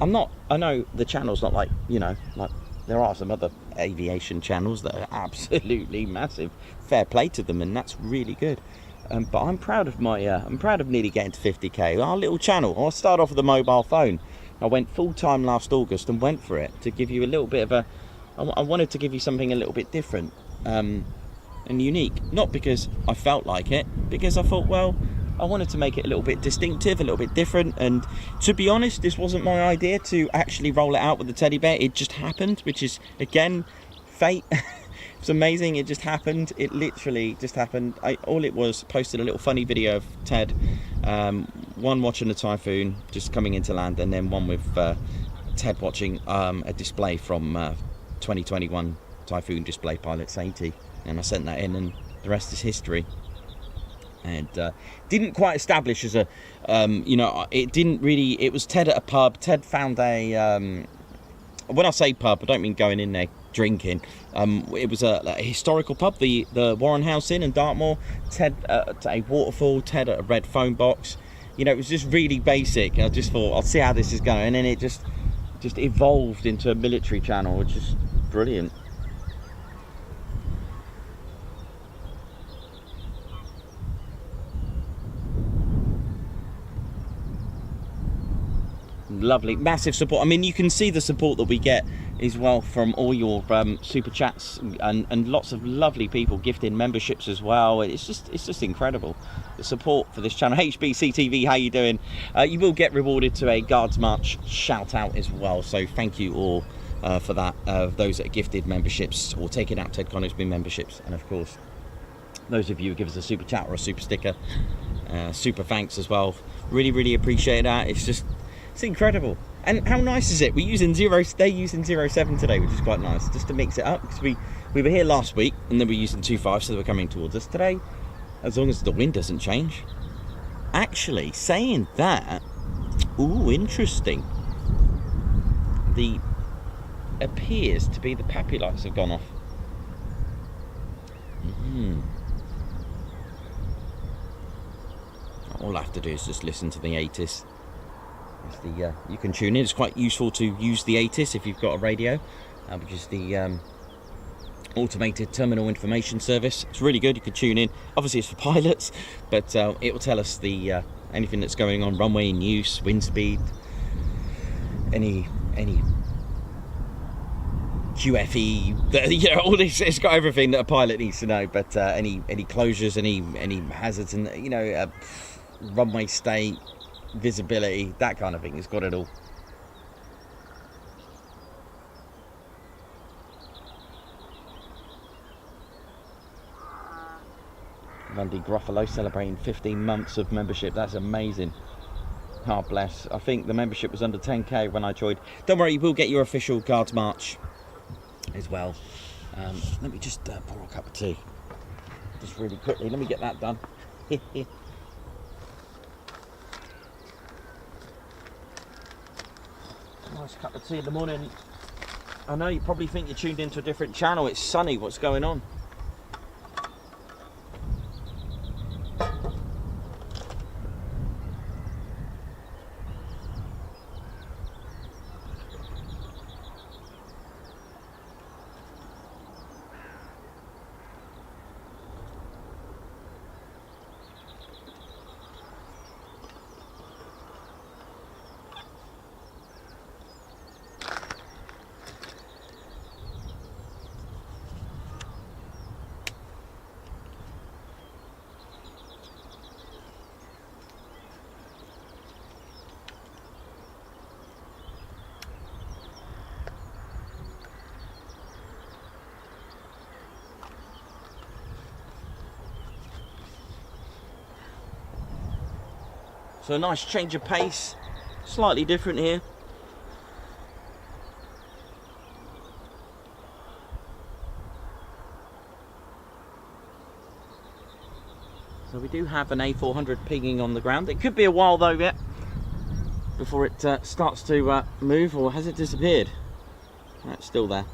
I know the channel's not like, you know, like there are some other aviation channels that are absolutely massive. Fair play to them, and that's really good. But I'm proud of I'm proud of nearly getting to 50k. Our little channel. I'll start off with a mobile phone. I went full time last August and went for it to give you a little bit of I wanted to give you something a little bit different and unique. Not because I felt like it, because I thought, well, I wanted to make it a little bit distinctive, a little bit different. And to be honest, this wasn't my idea to actually roll it out with the teddy bear. It just happened, which is, again, fate. It's amazing. It just happened. It literally just happened. All it was, posted a little funny video of Ted One watching the Typhoon just coming into land, and then one with Ted watching a display from 2021 Typhoon display Pilots 80, and I sent that in, and the rest is history. And didn't quite establish as a, it didn't really, it was Ted at a pub. Ted found a, when I say pub, I don't mean going in there drinking. It was a historical pub, the Warren House Inn in Dartmoor. Ted at a waterfall, Ted at a red phone box. It was just really basic. I just thought, I'll see how this is going. And then it just evolved into a military channel, which is brilliant. Lovely, massive support. I mean, you can see the support that we get as well from all your super chats and lots of lovely people gifting memberships as well. It's just incredible, the support for this channel. HBCTV, how you doing? You will get rewarded to a Guards March shout out as well, so thank you all for that, those that are gifted memberships or taking out Ted Coningsby memberships, and of course those of you who give us a super chat or a super sticker, super thanks as well. Really appreciate that. It's incredible. And how nice is it? They're using 07 today, which is quite nice, just to mix it up, because we were here last week and then we're using 25, so they were coming towards us today, as long as the wind doesn't change. Actually, saying that, ooh, interesting. Appears to be the PAPI lights have gone off. All I have to do is just listen to the ATIS. You can tune in. It's quite useful to use the ATIS if you've got a radio, which is the automated terminal information service. It's really good. You can tune in. Obviously it's for pilots, but it will tell us the anything that's going on, runway in use, wind speed, any QFE, all this. It's got everything that a pilot needs to know, but any closures, any hazards, and runway state, visibility, that kind of thing. It's got it all. Randy Gruffalo celebrating 15 months of membership. That's amazing. Oh, bless. I think the membership was under 10k when I joined. Don't worry, you will get your official Guards March as well. Let me just pour a cup of tea just really quickly. Let me get that done. Nice cup of tea in the morning. I know you probably think you're tuned into a different channel. It's sunny. What's going on? So a nice change of pace, slightly different here. So we do have an A400 pinging on the ground. It could be a while though yet before it starts to move, or has it disappeared? No, it's still there.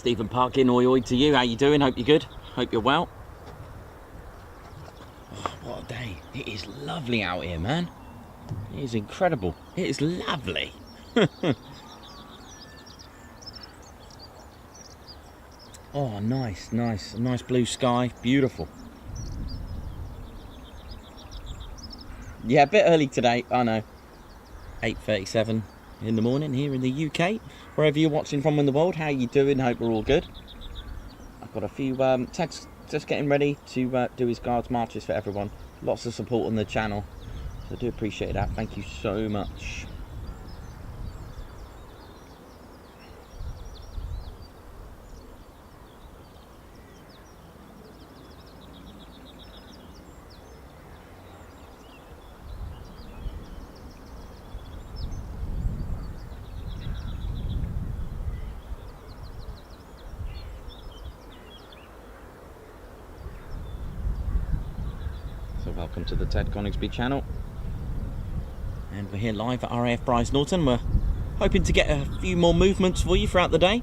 Stephen Parkin, oi oi to you. How you doing? Hope you're good. Hope you're well. Oh, what a day. It is lovely out here, man. It is incredible. It is lovely. Oh, nice, nice. Nice blue sky. Beautiful. Yeah, a bit early today, I know. 8:37 in the morning here in the UK. Wherever you're watching from in the world, how you doing? Hope we're all good. I've got a few tags just getting ready to do his guards marches for everyone. Lots of support on the channel, so I do appreciate that. Thank you so much. Welcome to the Ted Coningsby channel, and we're here live at RAF Brize Norton. We're hoping to get a few more movements for you throughout the day,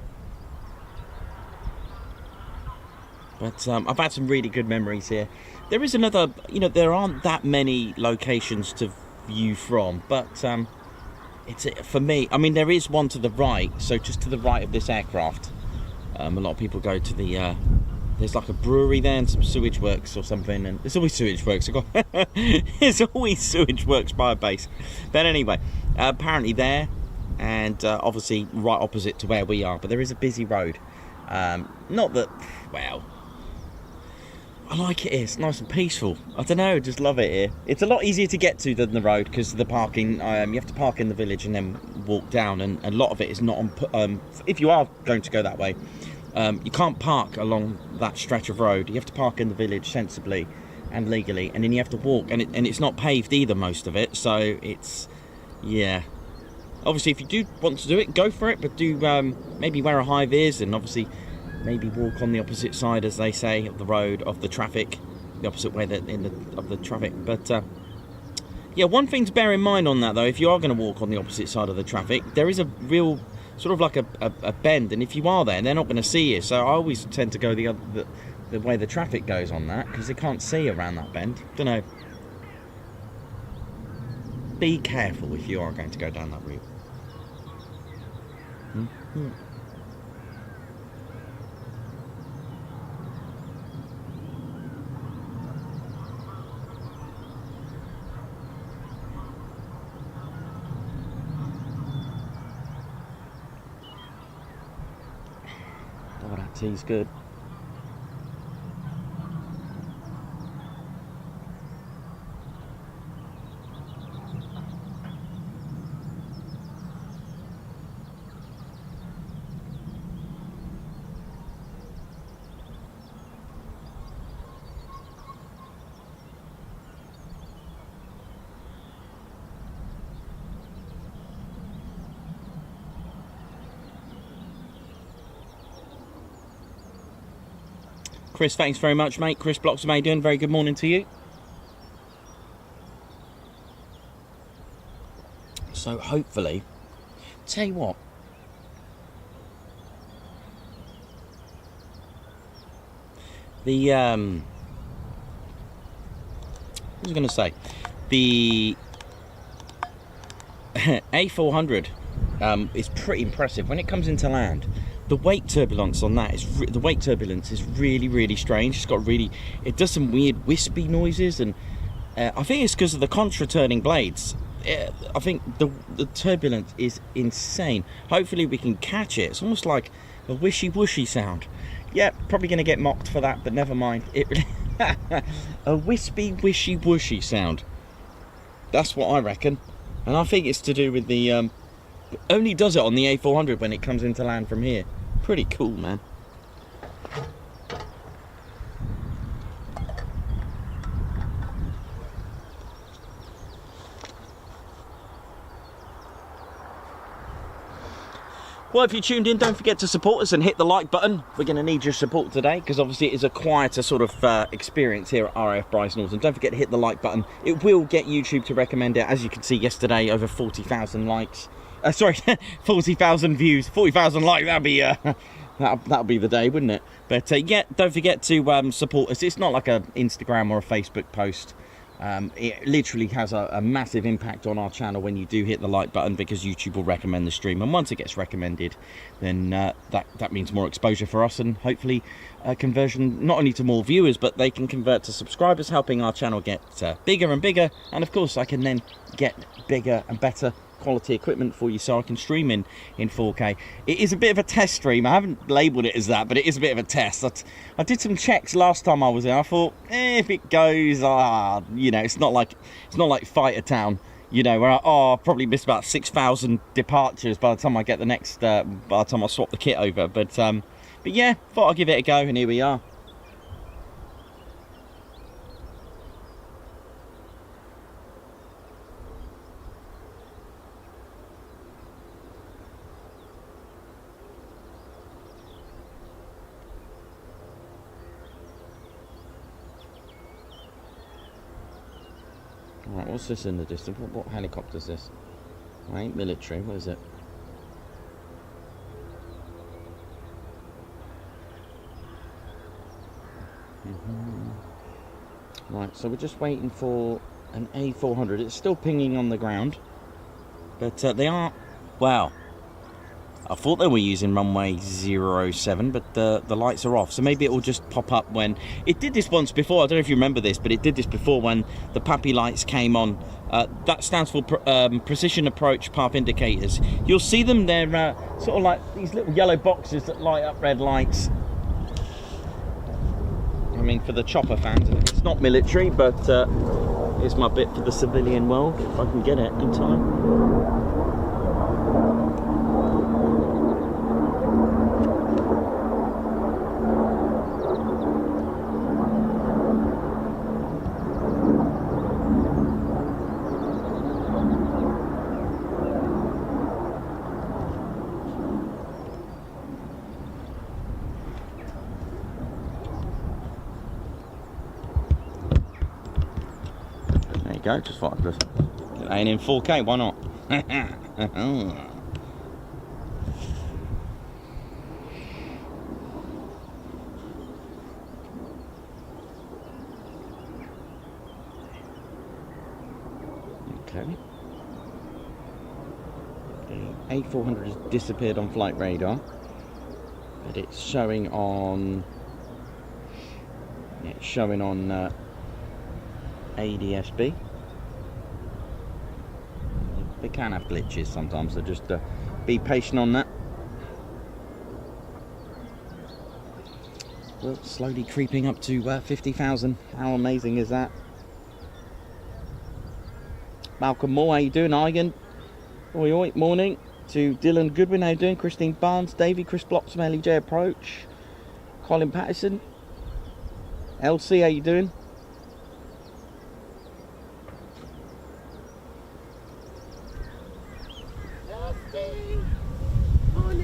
but I've had some really good memories here. There is another, you know, there aren't that many locations to view from, but it's for me, I mean, there is one to the right, so just to the right of this aircraft. A lot of people go to the there's like a brewery there and some sewage works or something, and there's always sewage works. There's always sewage works by a base. But anyway, apparently there, and obviously right opposite to where we are. But there is a busy road. Not that, well, I like it here. It's nice and peaceful. I don't know, just love it here. It's a lot easier to get to than the road because of the parking. You have to park in the village and then walk down, and a lot of it is not on. If you are going to go that way. You can't park along that stretch of road. You have to park in the village sensibly and legally, and then you have to walk, and it's not paved either, most of it, so it's, yeah. Obviously, if you do want to do it, go for it, but do maybe wear a high vis, and obviously maybe walk on the opposite side, as they say, of the road, of the traffic, the opposite way of the traffic. But yeah, one thing to bear in mind on that, though, if you are going to walk on the opposite side of the traffic, there is a real sort of like a bend, and if you are there, they're not going to see you. So I always tend to go the way the traffic goes on that, because they can't see around that bend. Don't know. Be careful if you are going to go down that route. Mm-hmm. Oh, that tea's good. Chris, thanks very much, mate. Chris Bloxham, how you doing? Very good morning to you. So hopefully, tell you what, the what was I going to say? The A400 is pretty impressive when it comes into land. The weight turbulence on that is really, really strange. It's got really, it does some weird wispy noises, and I think it's because of the contra-turning blades. I think the turbulence is insane. Hopefully we can catch it. It's almost like a wishy-washy sound. Yeah, probably going to get mocked for that, but never mind. A wispy, wishy-washy sound. That's what I reckon. And I think it's to do with the only does it on the A400 when it comes into land from here. Pretty cool, man. Well, if you tuned in, don't forget to support us and hit the like button. We're going to need your support today, because obviously it is a quieter sort of experience here at RAF Brize Norton. Don't forget to hit the like button. It will get YouTube to recommend it. As you can see yesterday, over 40,000 likes. Sorry, 40,000 views, 40,000 likes. That'd That'll be the day, wouldn't it? But yeah, don't forget to support us. It's not like a Instagram or a Facebook post. It literally has a massive impact on our channel when you do hit the like button, because YouTube will recommend the stream, and once it gets recommended, then that means more exposure for us, and hopefully conversion not only to more viewers, but they can convert to subscribers, helping our channel get bigger and bigger. And of course I can then get bigger and better quality equipment for you, so I can stream in 4K. It is a bit of a test stream. I haven't labelled it as that, but it is a bit of a test. I did some checks last time I was there. I thought, if it goes, you know, it's not like Fighter Town, you know, where I'll probably miss about 6,000 departures by the time I get the next, by the time I swap the kit over. But yeah, thought I'd give it a go, and here we are. Right, what's this in the distance? What helicopter is this? Right, military. What is it? Right, so we're just waiting for an A400. It's still pinging on the ground, but they are, wow, I thought they were using runway 07, but the lights are off, so maybe it will just pop up when it did this once before. I don't know if you remember this, but it did this before when the PAPI lights came on. That stands for precision approach path indicators. You'll see them, they're sort of like these little yellow boxes that light up red lights. I mean, for the chopper fans, it's not military, but it's my bit for the civilian world, if I can get it in time. Go, just thought I'd just get that in 4K, why not? Okay. The A400 has disappeared on flight radar, but it's showing on ADSB. They can have glitches sometimes, so just be patient on that. Well, slowly creeping up to 50,000. How amazing is that? Malcolm Moore, how you doing? Igan, oi oi, morning. To Dylan Goodwin, how you doing? Christine Barnes, Davey, Chris Blocks from LEJ Approach, Colin Patterson, LC, how you doing?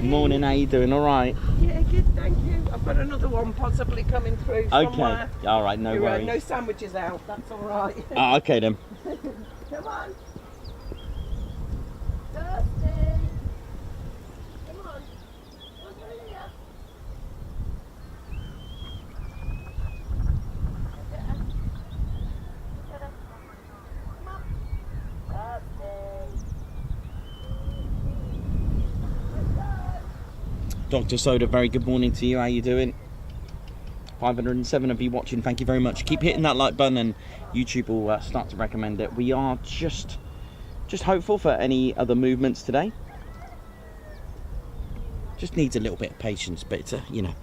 Morning, how you doing? All right? Yeah, good, thank you. I've got another one possibly coming through somewhere. Okay, all right, no worries. No sandwiches out, that's all right. Oh, okay then. Come on. Dusty. Come on. Over here. Come on. Dusty. Dr. Soda, very good morning to you. How you doing? 507 of you watching. Thank you very much. Keep hitting that like button, and YouTube will start to recommend it. We are just hopeful for any other movements today. Just needs a little bit of patience, but you know,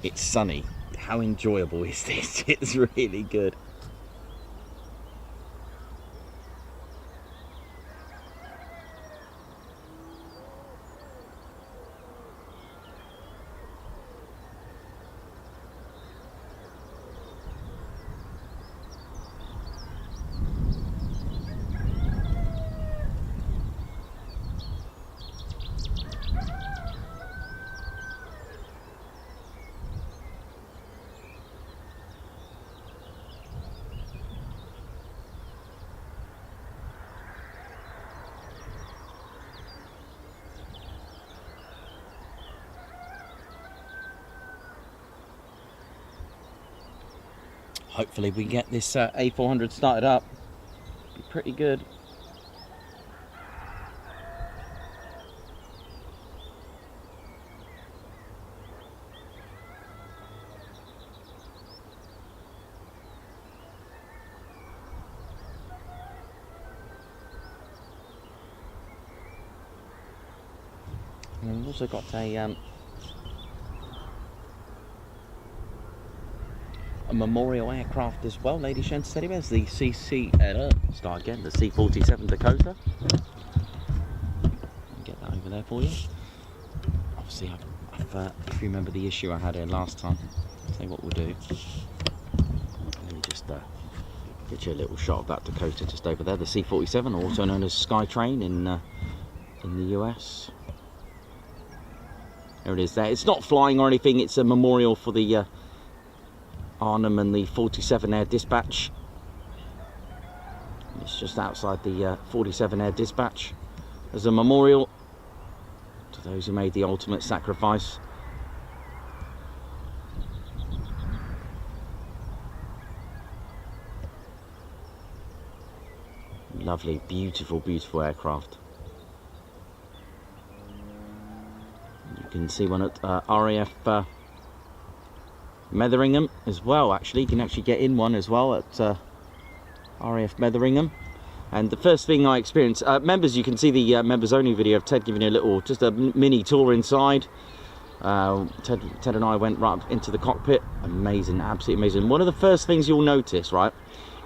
it's sunny. How enjoyable is this? It's really good. hopefully we get this A400 started up. Be pretty good. And we've also got a memorial aircraft as well, ladies and gentlemen. There's the the C-47 Dakota. Get that over there for you. Obviously, if you remember the issue I had here last time, I'll tell you what we'll do. Let me just get you a little shot of that Dakota just over there, the C-47, also known as Skytrain in the US. There it is there. It's not flying or anything, it's a memorial for the Arnhem and the 47 Air Dispatch. It's just outside the 47 Air Dispatch. There's a memorial to those who made the ultimate sacrifice. Lovely, beautiful, beautiful aircraft. You can see one at RAF Metheringham as well. Actually, you can actually get in one as well at RAF Metheringham. And the first thing I experienced, members, you can see the members only video of Ted giving you a little, just a mini tour inside. Ted and I went right up into the cockpit. Amazing, absolutely amazing. One of the first things you'll notice, right,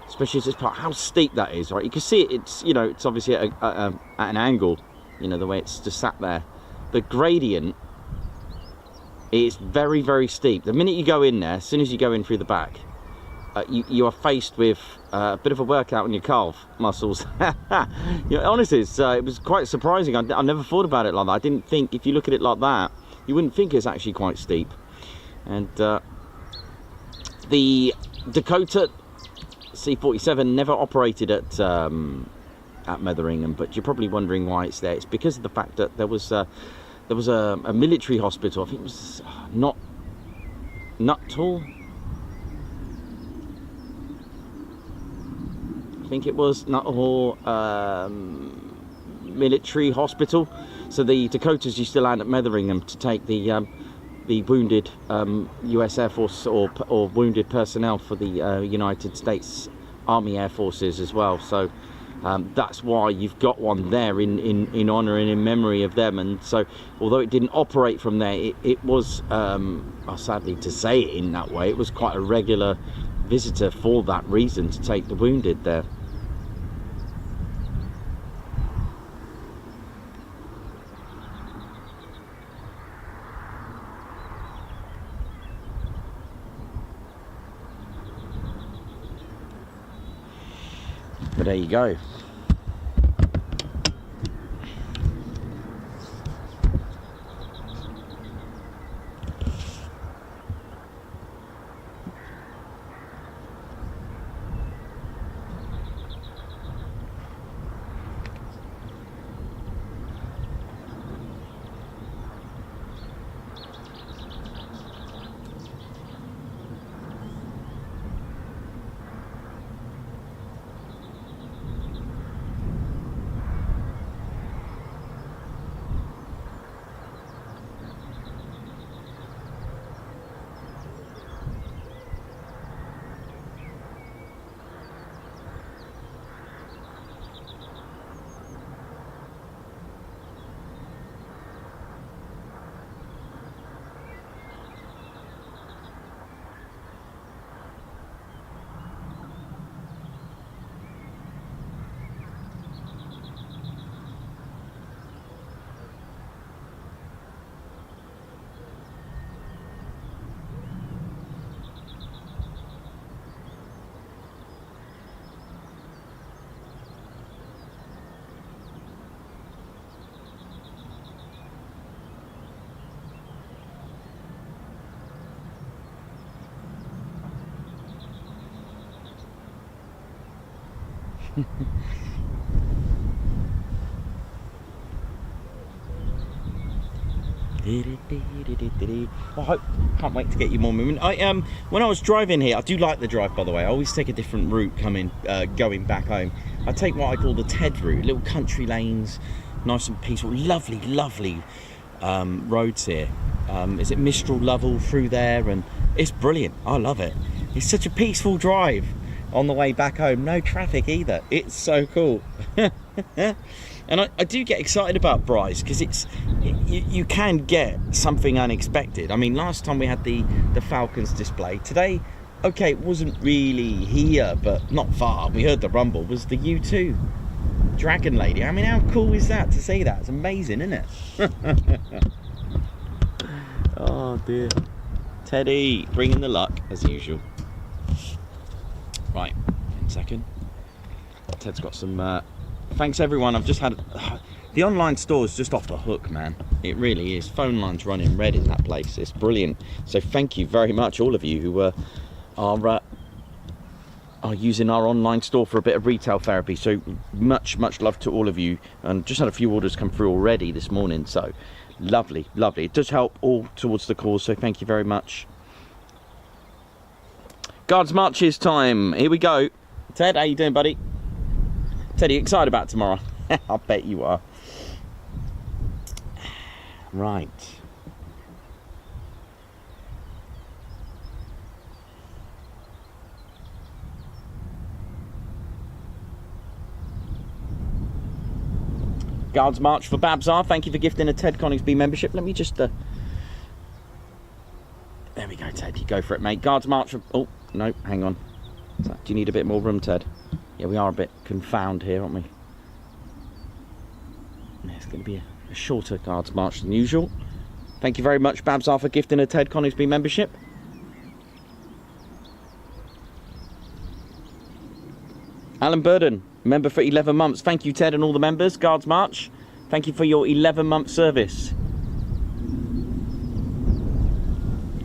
especially at this part, how steep that is, right? You can see it, it's, you know, it's obviously at an angle, you know, the way it's just sat there. The gradient is very, very steep. The minute you go in there, as soon as you go in through the back, you are faced with a bit of a workout on your calf muscles. You know, honestly, it was quite surprising. I never thought about it like that. I didn't think, if you look at it like that, you wouldn't think it's actually quite steep. And the Dakota C-47 never operated at Metheringham, but you're probably wondering why it's there. It's because of the fact that there was a military hospital. I think it was Nuttall. I think it was Nuttall military hospital. So the Dakotas used to land at Metheringham to take the wounded US Air Force or wounded personnel for the United States Army Air Forces as well. So that's why you've got one there in honour and in memory of them. And so, although it didn't operate from there, it was, sadly to say it in that way, it was quite a regular visitor for that reason, to take the wounded there. But there you go. I can't wait to get you more movement. When I was driving here, I do like the drive, by the way. I always take a different route going back home. I take what I call the TED route, little country lanes, nice and peaceful, lovely roads here. Is it Mistral Lovell through there? And it's brilliant. I love it. It's such a peaceful drive on the way back home. No traffic either. It's so cool. And I do get excited about Brize because you can get something unexpected. I mean, last time we had the Falcons display. Today, okay, it wasn't really here, but not far. We heard the rumble. Was the U2 Dragon Lady. I mean, how cool is that to see that? It's amazing, isn't it? Oh dear. Teddy, bringing the luck as usual. Right, 1 second. Ted's got some. Thanks everyone. I've just had the online store is just off the hook, man. It really is. Phone lines running red in that place. It's brilliant. So thank you very much, all of you who are using our online store for a bit of retail therapy. So much love to all of you. And just had a few orders come through already this morning. So lovely. It does help all towards the cause. So thank you very much. Guards marches time. Here we go. Ted, how you doing, buddy? Ted, are you excited about tomorrow? I bet you are. Right. Guards march for Babsar. Thank you for gifting a Ted Coningsby membership. Let me just... There we go, Ted. You go for it, mate. Guards march for... Oh, no, hang on. Do you need a bit more room, Ted? Yeah, we are a bit confound here, aren't we? Yeah, it's going to be a shorter Guards march than usual. Thank you very much, Babsar, for gifting a Ted Coningsby membership. Alan Burden, member for 11 months. Thank you, Ted, and all the members. Guards march. Thank you for your 11-month service.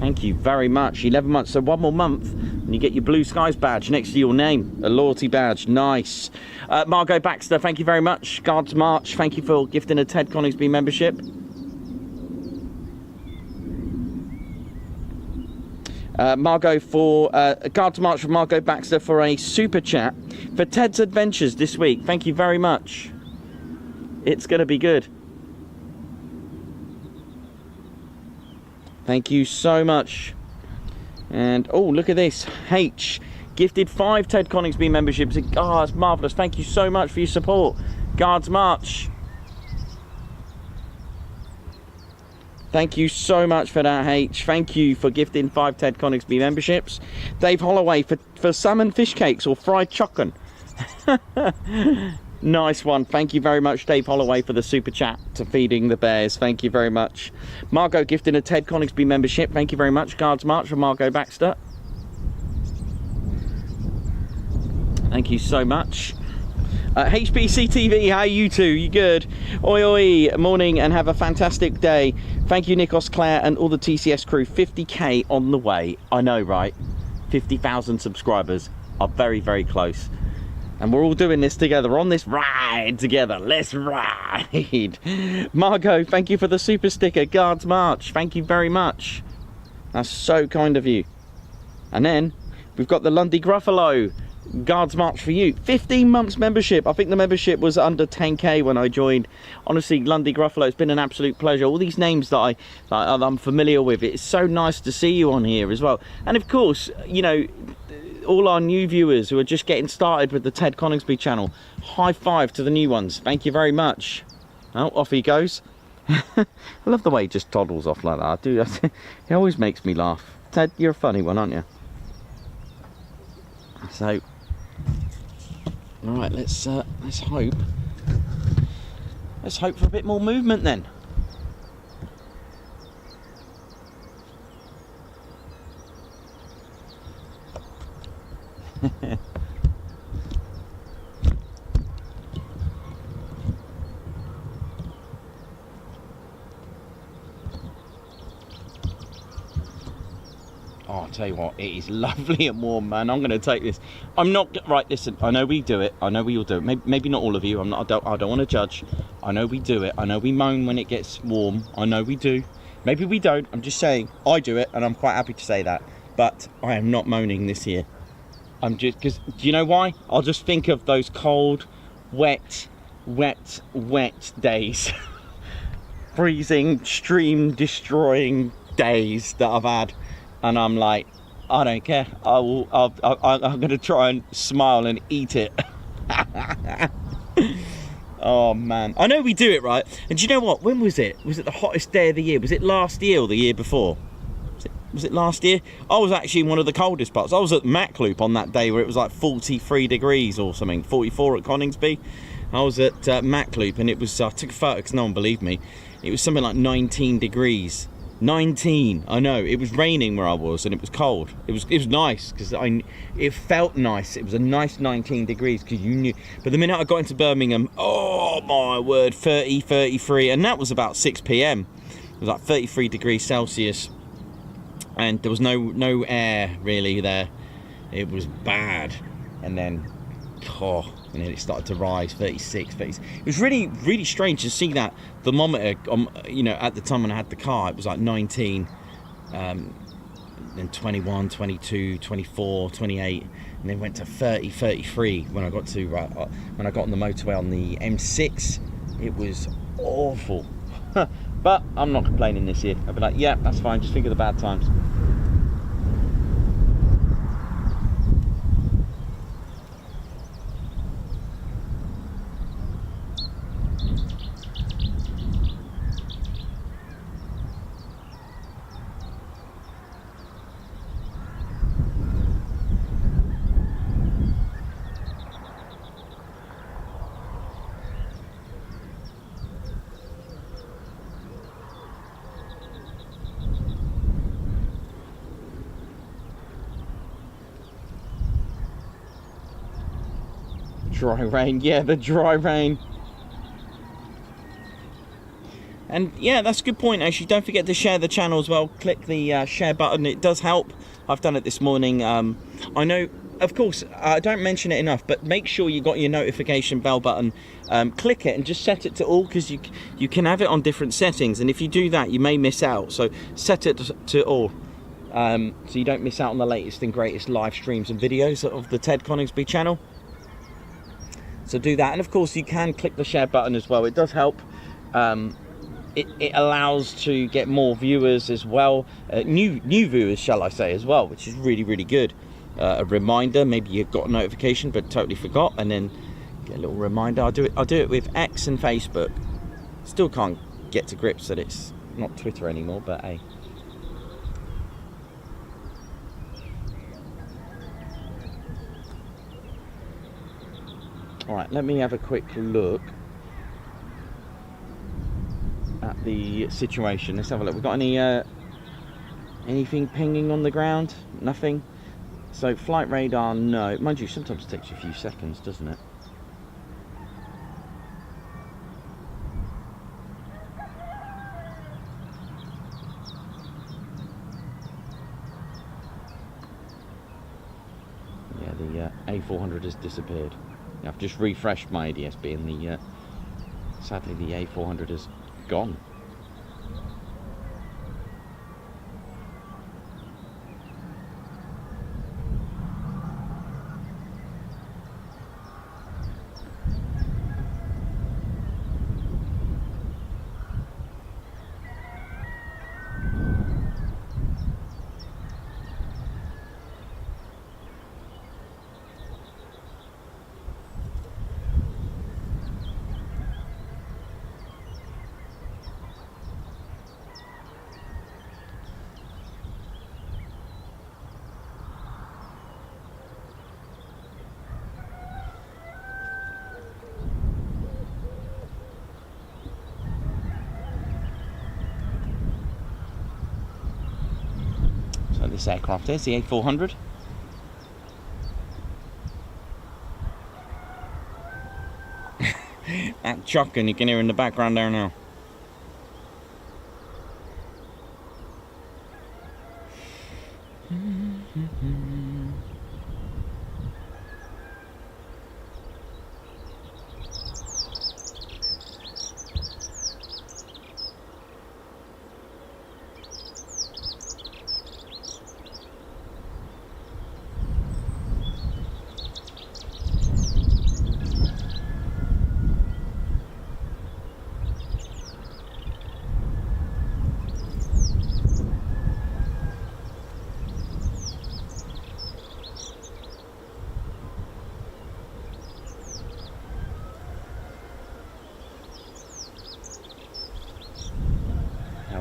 Thank you very much. 11 months, so one more month. And you get your Blue Skies badge next to your name, a loyalty badge. Nice. Margot Baxter, thank you very much. Guards March, thank you for gifting a Ted Coningsby membership. Margot for Guards March for Margot Baxter for a super chat for Ted's Adventures this week. Thank you very much. It's going to be good. Thank you so much. And oh, look at this. H gifted 5 Ted Coningsby memberships. Oh, that's marvellous. Thank you so much for your support. Guards March. Thank you so much for that, H. Thank you for gifting 5 Ted Coningsby memberships. Dave Holloway for salmon fish cakes or fried chicken. Nice one. Thank you very much, Dave Holloway, for the super chat to feeding the bears. Thank you very much. Margot gifting a Ted Coningsby membership. Thank you very much. Guards March for Margot Baxter. Thank you so much. HPC TV, how are you two? You good? Oi oi, morning and have a fantastic day. Thank you, Nikos, Claire and all the TCS crew. 50k on the way. I know, right? 50,000 subscribers are very, very close. And we're all doing this together, on this ride together. Let's ride. Margot, thank you for the super sticker. Guards March, thank you very much. That's so kind of you. And then we've got the Lundy Gruffalo. Guards March for you. 15 months membership. I think the membership was under 10k when I joined. Honestly, Lundy Gruffalo, it's been an absolute pleasure. All these names that I'm familiar with. It's so nice to see you on here as well. And of course, you know, all our new viewers who are just getting started with the Ted Coningsby channel, high five to the new ones. Thank you very much. Oh, off he goes. I love the way he just toddles off like that. It always makes me laugh. Ted, you're a funny one, aren't you? So, all right, let's hope for a bit more movement then. Oh, I'll tell you what, it is lovely and warm, man. I'm going to take this. I'm not right. Listen, I know we do it. I know we all do it. Maybe not all of you. I don't want to judge. I know we do it. I know we moan when it gets warm. I know we do. Maybe we don't. I'm just saying I do it, and I'm quite happy to say that. But I am not moaning this year. I'm just, because, do you know why? I'll just think of those cold, wet days. Freezing, stream destroying days that I've had, and I'm like, I don't care. I'm gonna try and smile and eat it. Oh man, I know we do it right. And do you know what? When was it? Was it the hottest day of the year? Was it last year or the year before? Was it last year? I was actually in one of the coldest parts. I was at Mac Loop on that day where it was like 43 degrees or something, 44 at Coningsby. I was at Mac Loop, and it was, I took a photo because no one believed me. It was something like 19 degrees. 19, I know. It was raining where I was, and it was cold. It was nice because it felt nice. It was a nice 19 degrees because you knew. But the minute I got into Birmingham, oh my word, 30, 33, and that was about 6 p.m. It was like 33 degrees Celsius, and there was no air really there. It was bad, and then it started to rise, 36, 36. It was really strange to see that thermometer, you know, at the time when I had the car, it was like 19, then 21, 22, 24, 28, and then went to 30, 33 when I got to, when I got on the motorway on the M6. It was awful. But I'm not complaining this year. I'll be like, yeah, that's fine, just think of the bad times. Dry rain, yeah, the dry rain. And yeah, that's a good point actually. Don't forget to share the channel as well. Click the share button, it does help. I've done it this morning. I know, of course, I don't mention it enough, but make sure you got your notification bell button. Click it and just set it to all, because you can have it on different settings, and if you do that you may miss out. So set it to all, so you don't miss out on the latest and greatest live streams and videos of the Ted Coningsby channel. So do that, and of course you can click the share button as well. It does help. It allows to get more viewers as well, new viewers, shall I say, as well, which is really good. A reminder, maybe you've got a notification but totally forgot, and then get a little reminder. I do it with X and Facebook. Still can't get to grips that it's not Twitter anymore, but hey. All right, let me have a quick look at the situation. Let's have a look. We've got any anything pinging on the ground? Nothing. So flight radar, no. Mind you, sometimes it takes you a few seconds, doesn't it? Yeah, the A400 has disappeared. I've just refreshed my ADSB, and the sadly the A400 is gone. So this aircraft is the A400. That chucking you can hear in the background there now.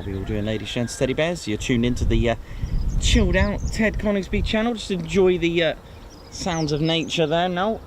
How are we all doing, ladies, gents, teddy bears? You're tuned into the chilled out Ted Coningsby channel. Just enjoy the sounds of nature there now.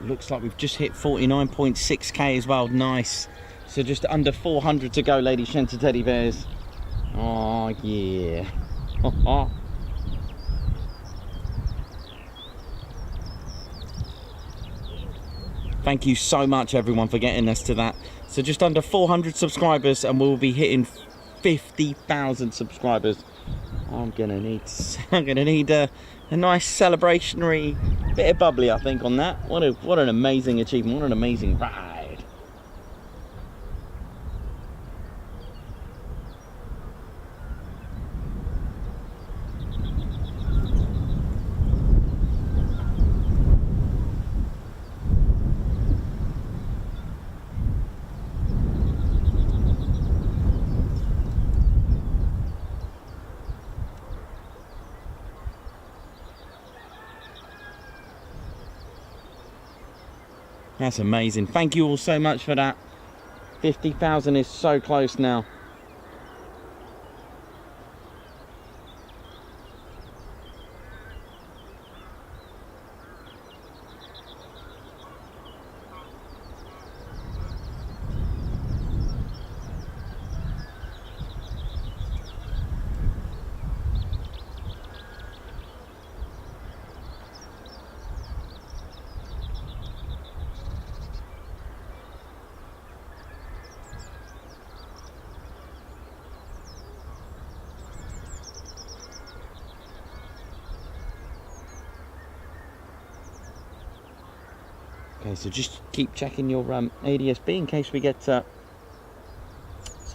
Looks like we've just hit 49.6k as well. Nice. So just under 400 to go, ladies, gents, and teddy bears. Oh yeah. Thank you so much, everyone, for getting us to that. So just under 400 subscribers, and we'll be hitting 50,000 subscribers. I'm gonna need a nice celebrationary bit of bubbly, I think, on that. What an amazing achievement! What an amazing ride! That's amazing. Thank you all so much for that. 50,000 is so close now. Okay, so just keep checking your ADS-B in case we get some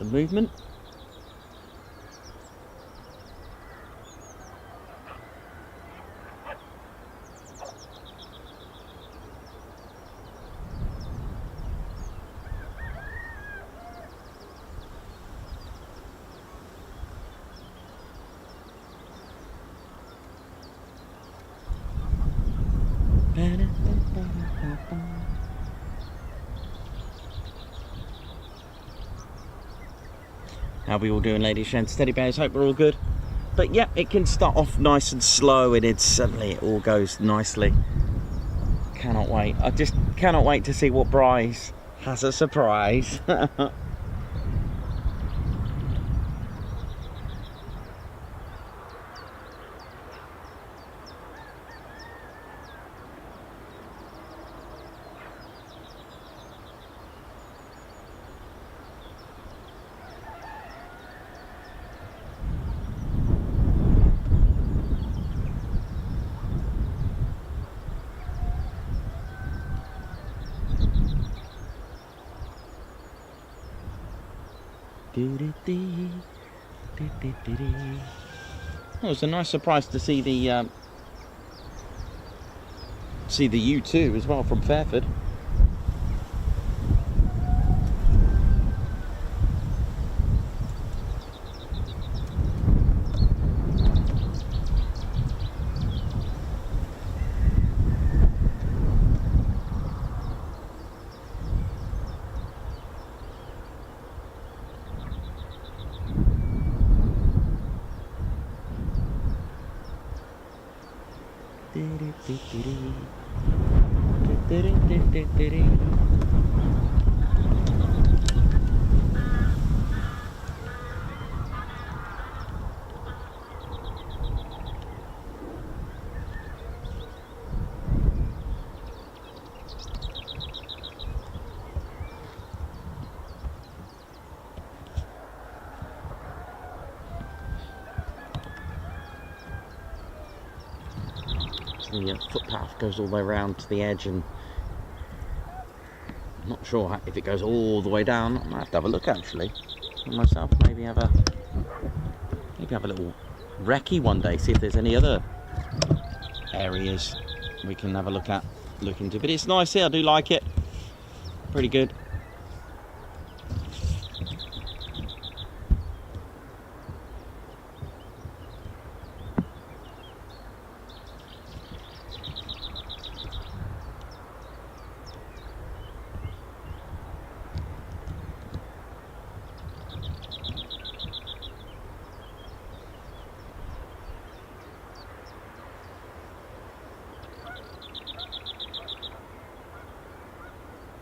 movement. How are we all doing, ladies, gents, teddy bears? Hope we're all good. But yeah, it can start off nice and slow, and suddenly it all goes nicely. Cannot wait. I just cannot wait to see what Brize has a surprise. Well, it was a nice surprise to see the U2 as well from Fairford. The footpath goes all the way around to the edge, and I'm not sure if it goes all the way down. I might have to have a look actually myself. Maybe have a little recce one day, see if there's any other areas we can have a look into. But it's nice here. I do like it. Pretty good.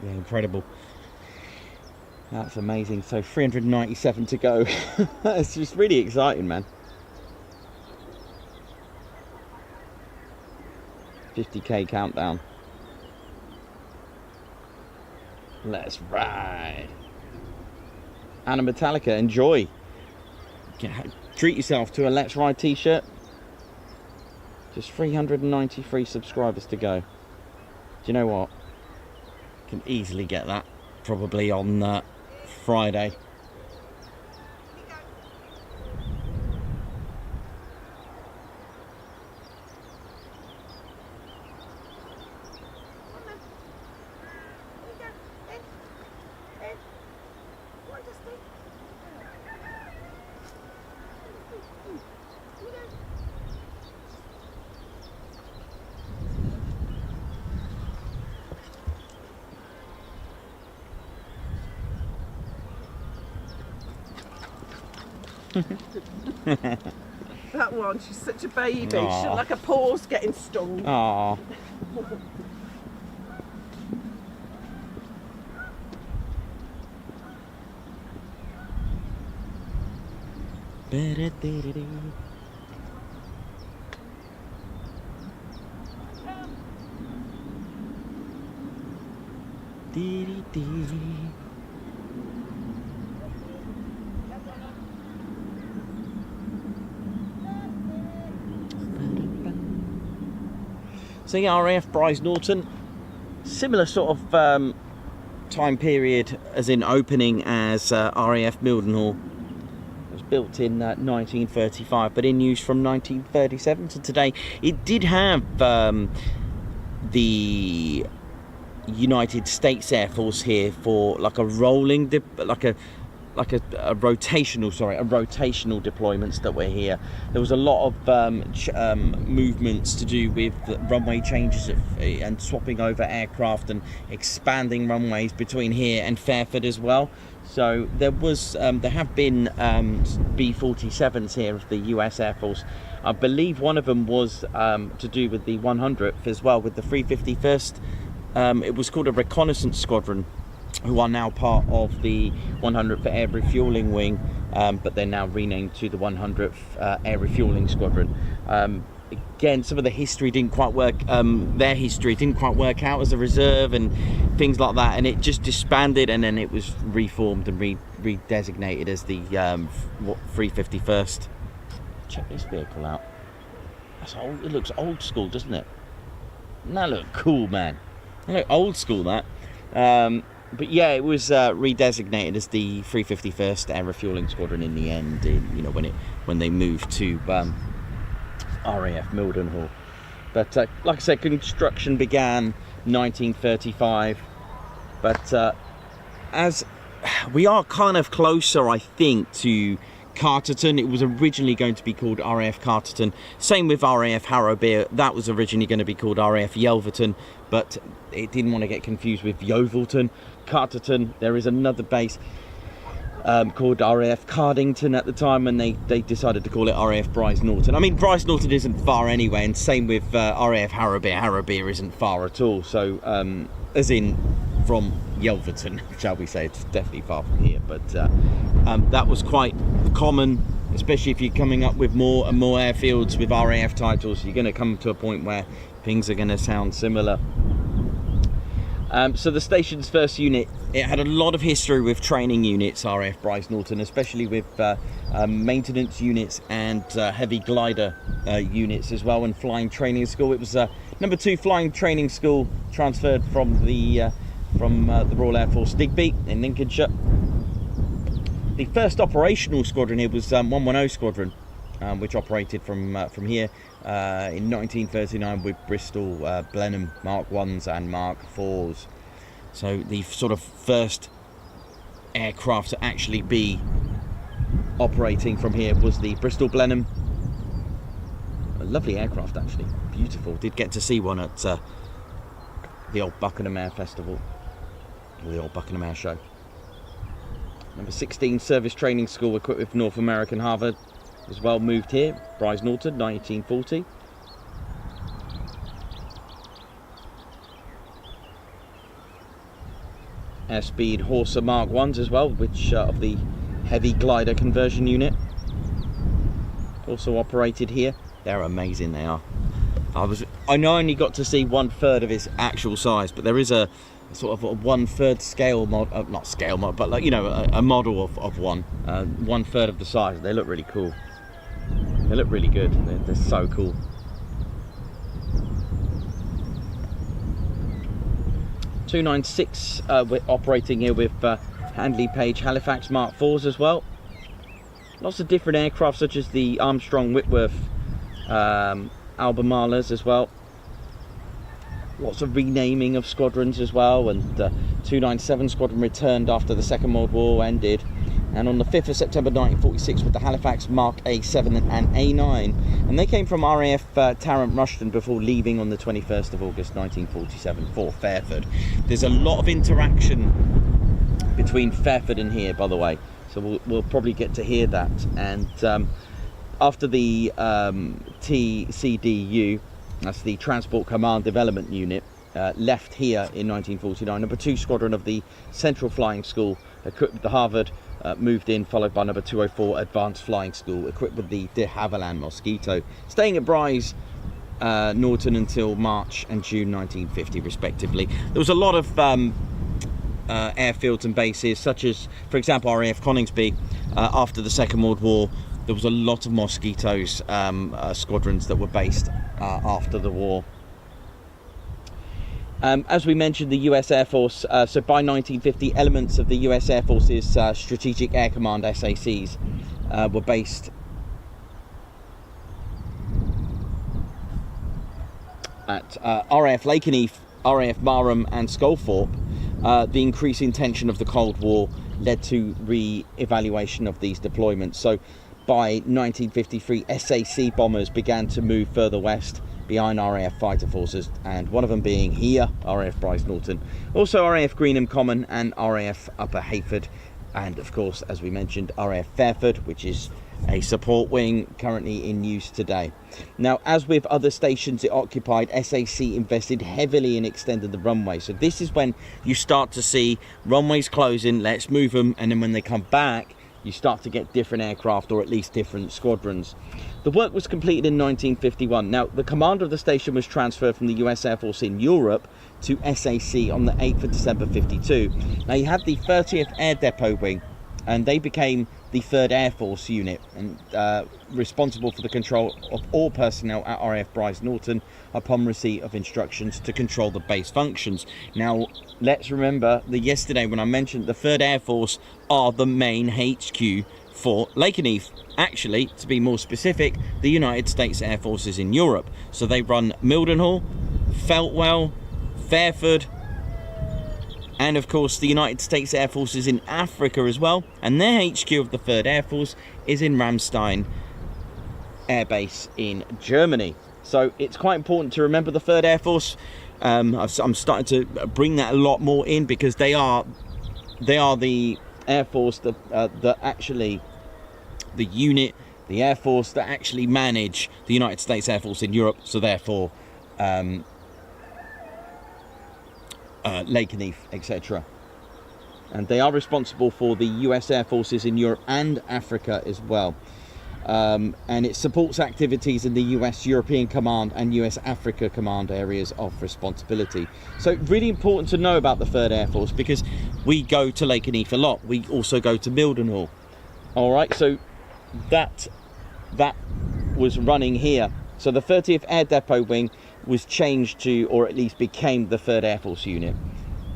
Yeah, incredible. That's amazing. So 397 to go. It's just really exciting, man. 50k countdown. Let's ride. Anna Metallica, enjoy. Treat yourself to a Let's Ride t-shirt. Just 393 subscribers to go. Do you know what? Can easily get that probably on Friday. That one, she's such a baby. She's Aww. like a paw's getting stung. Aww. So yeah, RAF Brize Norton, similar sort of time period as in opening as RAF Mildenhall. It was built in 1935, but in use from 1937 to today. It did have the United States Air Force here for like a rolling, rotational deployments that were here. There was a lot of movements to do with runway changes and swapping over aircraft and expanding runways between here and Fairford as well. So there was there have been B-47s here of the US Air Force. I believe one of them was to do with the 100th as well, with the 351st. It was called a reconnaissance squadron, who are now part of the 100th Air Refuelling Wing, but they're now renamed to the 100th Air Refuelling Squadron. Again, some of the history didn't quite work, their history didn't quite work out as a reserve and things like that, and it just disbanded, and then it was reformed and redesignated as the 351st. Check this vehicle out. That's old. It looks old school, doesn't it? That look cool, man. It look old school, that. But yeah, it was redesignated as the 351st Air Refuelling Squadron in the end. You know, when they moved to RAF Mildenhall. But like I said, construction began 1935. But as we are kind of closer, I think, to Carterton. It was originally going to be called RAF Carterton. Same with RAF Harrowby. That was originally going to be called RAF Yelverton, but it didn't want to get confused with Yeovilton. Carterton, there is another base. called RAF Cardington at the time, and they decided to call it RAF Brize Norton. I mean, Brize Norton isn't far anyway, and same with RAF Harrowby. Harrowby isn't far at all, so as in from Yelverton, shall we say. It's definitely far from here, but that was quite common, especially if you're coming up with more and more airfields with RAF titles. You're going to come to a point where things are going to sound similar. So the station's first unit, it had a lot of history with training units, RAF Brize Norton, especially with maintenance units and heavy glider units as well, and flying training school. It was number 2 flying training school, transferred from the Royal Air Force Digby in Lincolnshire. The first operational squadron here was 110 Squadron, which operated from here in 1939 with Bristol Blenheim Mark 1s and Mark 4s. So the sort of first aircraft to actually be operating from here was the Bristol Blenheim. A lovely aircraft, actually, beautiful. Did get to see one at the old Buckingham Air Festival, or the old Buckingham Air Show. Number 16 Service Training School, equipped with North American Harvard as well, moved here. Brize Norton, 1940. Airspeed Horsa Mark 1s as well, which of the heavy glider conversion unit, also operated here. They're amazing, they are. I know I only got to see 1/3 of its actual size, but there is a sort of a 1/3 scale mod, not scale mod, but like, you know, a model of one, 1/3 of the size. They look really cool. They look really good. They're so cool. .296, we're operating here with Handley Page Halifax Mark 4s as well. Lots of different aircraft, such as the Armstrong Whitworth Albemarles as well. Lots of renaming of squadrons as well, and 297 Squadron returned after the Second World War ended, and on the 5th of September 1946 with the Halifax Mark A7 and A9, and they came from RAF Tarrant Rushton before leaving on the 21st of August 1947 for Fairford. There's a lot of interaction between Fairford and here, by the way, so we'll probably get to hear that. And after the TCDU, that's the Transport Command Development Unit, left here in 1949, number 2 Squadron of the Central Flying School, equipped with the Harvard, moved in, followed by number 204 Advanced Flying School, equipped with the de Havilland Mosquito, staying at Brize Norton until March and June 1950 respectively. There was a lot of airfields and bases, such as, for example, RAF Coningsby. After the Second World War, there was a lot of Mosquitoes squadrons that were based after the war. As we mentioned, the US Air Force, so by 1950, elements of the US Air Force's Strategic Air Command SACs were based at RAF Lakenheath, RAF Marham and Sculthorpe. The increasing tension of the Cold War led to re-evaluation of these deployments. So by 1953, SAC bombers began to move further west behind RAF fighter forces, and one of them being here, RAF Brize Norton, also RAF Greenham Common and RAF Upper Hayford, and of course, as we mentioned, RAF Fairford, which is a support wing currently in use today. Now, as with other stations it occupied, SAC invested heavily in extending the runway. So this is when you start to see runways closing, let's move them, and then when they come back, you start to get different aircraft, or at least different squadrons. The work was completed in 1951. Now, the command of the station was transferred from the US Air Force in Europe to SAC on the 8th of December 52. Now, you had the 30th Air Depot Wing, and they became the 3rd Air Force unit, and responsible for the control of all personnel at RAF Brize Norton upon receipt of instructions to control the base functions. Now, let's remember that yesterday when I mentioned the 3rd Air Force are the main HQ for Lakenheath. Actually, to be more specific, the United States Air Forces in Europe. So they run Mildenhall, Feltwell, Fairford, and of course the United States Air Forces in Africa as well, and their HQ of the 3rd Air Force is in Ramstein Air Base in Germany. So it's quite important to remember the 3rd Air Force. I'm starting to bring that a lot more in, because they are the air force that actually, the unit, the air force that actually manage the United States Air Force in Europe, so therefore Lakenheath, etc. And they are responsible for the US Air Forces in Europe and Africa as well. And it supports activities in the US European Command and US Africa Command areas of responsibility. So really important to know about the 3rd Air Force, because we go to Lakenheath a lot. We also go to Mildenhall. All right, so that was running here. So the 30th Air Depot Wing was changed to, or at least became, the 3rd Air Force unit.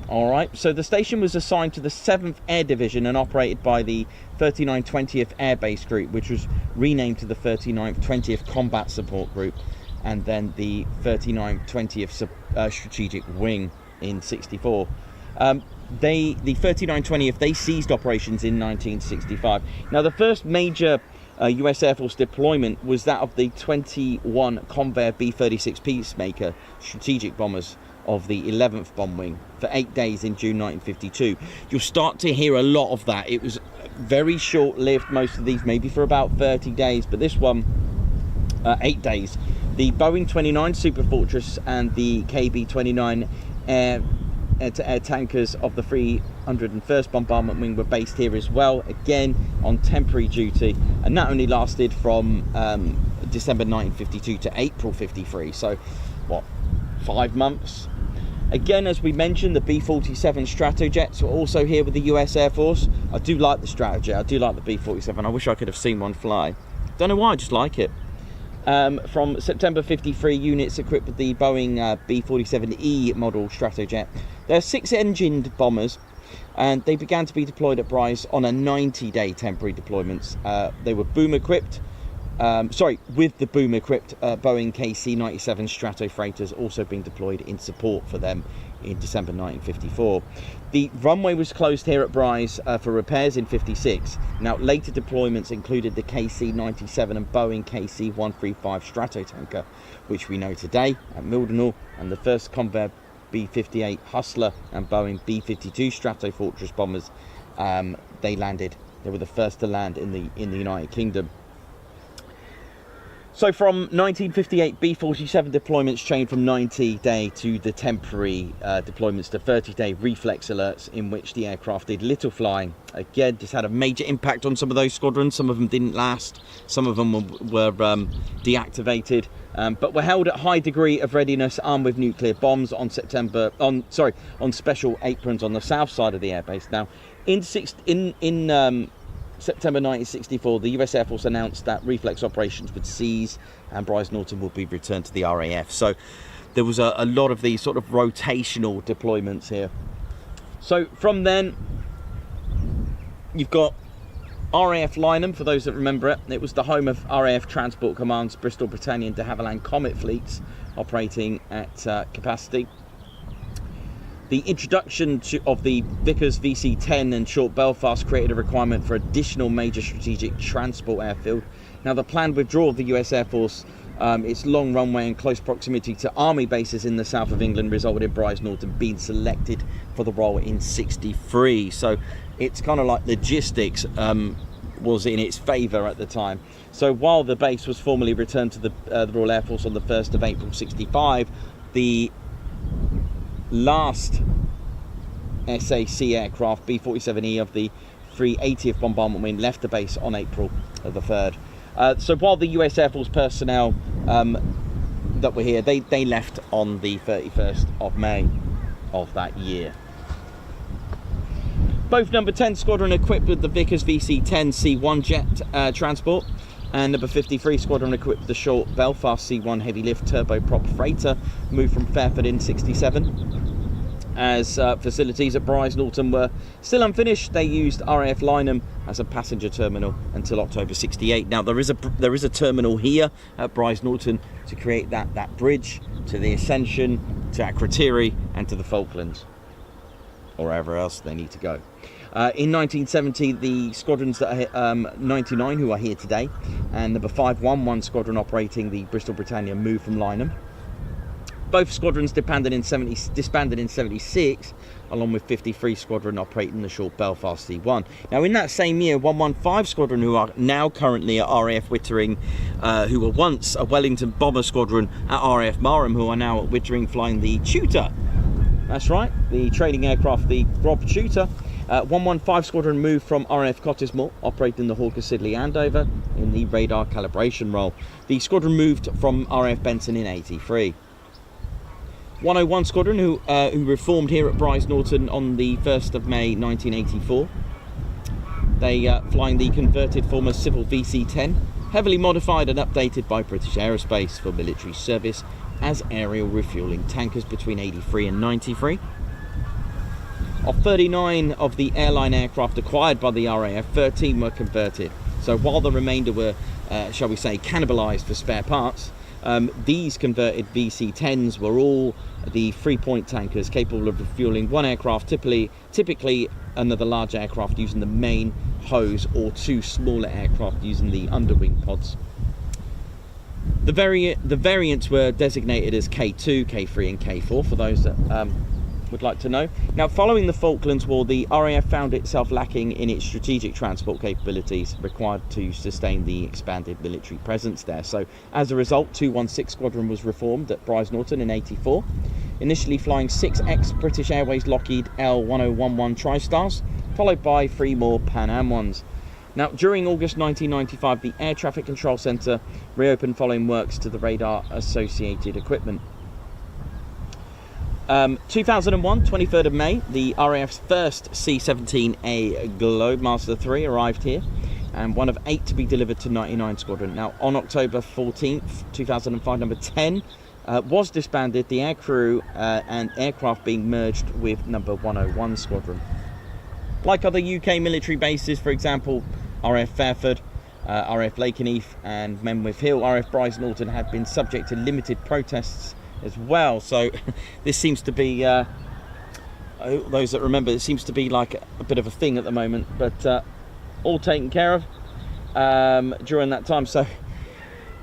All right, so the station was assigned to the 7th Air Division and operated by the 39th 20th Air Base Group, which was renamed to the 39th 20th Combat Support Group, and then the 39th 20th Strategic Wing in '64. The 39th 20th, they ceased operations in 1965. Now, the first major US Air Force deployment was that of the 21 Convair B-36 Peacemaker strategic bombers of the 11th Bomb Wing for 8 days in June 1952. You'll start to hear a lot of that. It was very short-lived, most of these maybe for about 30 days, but this one, 8 days. The Boeing 29 Super Fortress and the KB-29 air-to-air tankers of the 301st Bombardment Wing were based here as well, again on temporary duty, and that only lasted from December 1952 to April 53, so what, 5 months? Again, as we mentioned, the B-47 Stratojets were also here with the US Air Force. I do like the Stratojet, I do like the B-47. I wish I could have seen one fly. Don't know why, I just like it. From September 53, units equipped with the Boeing B-47E model Stratojet. They're 6-engined bombers, and they began to be deployed at Brize on a 90-day temporary deployments. They were boom-equipped. With the boom-equipped Boeing KC-97 Strato freighters also being deployed in support for them in December 1954. The runway was closed here at Brize for repairs in '56. Now, later deployments included the KC-97 and Boeing KC-135 Strato tanker, which we know today at Mildenhall, and the first Convair B-58 Hustler and Boeing B-52 Strato Fortress bombers. They were the first to land in the United Kingdom. So from 1958, B-47 deployments changed from 90-day to the temporary deployments to 30-day reflex alerts, in which the aircraft did little flying. Again, this had a major impact on some of those squadrons. Some of them didn't last. Some of them were deactivated, but were held at high degree of readiness, armed with nuclear bombs on special aprons on the south side of the airbase. Now, in September 1964, the US Air Force announced that reflex operations would cease and Brize Norton would be returned to the RAF. So there was a lot of these sort of rotational deployments here. So from then, you've got RAF Lynham, for those that remember it. It was the home of RAF Transport Command's Bristol, Britannia and de Havilland Comet fleets operating at capacity. The introduction of the Vickers VC-10 and Short Belfast created a requirement for additional major strategic transport airfield. Now, the planned withdrawal of the US Air Force, its long runway and close proximity to army bases in the south of England, resulted in Brize Norton being selected for the role in '63. So it's kind of like logistics was in its favour at the time. So while the base was formally returned to the Royal Air Force on the 1st of April '65, the last SAC aircraft, B-47E of the 380th Bombardment Wing, left the base on April the 3rd. So while the US Air Force personnel that were here, they left on the 31st of May of that year. Both number 10 Squadron equipped with the Vickers VC-10 C1 jet transport, and number 53 Squadron equipped with the Short Belfast C1 heavy lift turboprop freighter moved from Fairford in '67. As facilities at Brize Norton were still unfinished, they used RAF Lynham as a passenger terminal until October '68. Now, there is a terminal here at Brize Norton to create that bridge to the Ascension, to Akrotiri and to the Falklands, or wherever else they need to go. In 1970, the squadrons that are 99 who are here today, and number 511 Squadron operating the Bristol Britannia, moved from Lynham. Both squadrons disbanded in 76, along with 53 Squadron operating the short Belfast C1. Now, in that same year, 115 Squadron, who are now currently at RAF Wittering, who were once a Wellington Bomber Squadron at RAF Marham, who are now at Wittering flying the Tutor. That's right, the training aircraft, the Rob Tutor. 115 Squadron moved from RAF Cottesmore, operating the Hawker Siddeley Andover in the radar calibration role. The squadron moved from RAF Benson in 83. 101 Squadron, who reformed here at Brize Norton on the 1st of May 1984. They flying the converted former Civil VC-10, heavily modified and updated by British Aerospace for military service as aerial refuelling tankers between 83 and 93. Of 39 of the airline aircraft acquired by the RAF, 13 were converted. So while the remainder were, shall we say, cannibalised for spare parts, these converted VC-10s were all the 3-point tankers capable of refuelling one aircraft, typically another large aircraft using the main hose, or two smaller aircraft using the underwing pods. The variants were designated as K2, K3 and K4 for those that would like to know. Now, following the Falklands War, the RAF found itself lacking in its strategic transport capabilities required to sustain the expanded military presence there. So as a result, 216 Squadron was reformed at Brize Norton in 84, initially flying 6 ex-British Airways Lockheed L1011 TriStars, followed by 3 more Pan Am ones. Now, during August 1995, the Air Traffic Control Centre reopened following works to the radar-associated equipment. 2001, 23rd of May, the RAF's first C-17 Globemaster 3 arrived here, and one of 8 to be delivered to 99 Squadron. Now, on October 14th, 2005, number 10 was disbanded, the aircrew and aircraft being merged with number 101 Squadron. Like other UK military bases, for example, RAF Fairford, RAF Lakenheath and Menwith Hill, RAF Brize Norton have been subject to limited protests as well. So this seems to be, those that remember, it seems to be like a bit of a thing at the moment, but all taken care of during that time. So,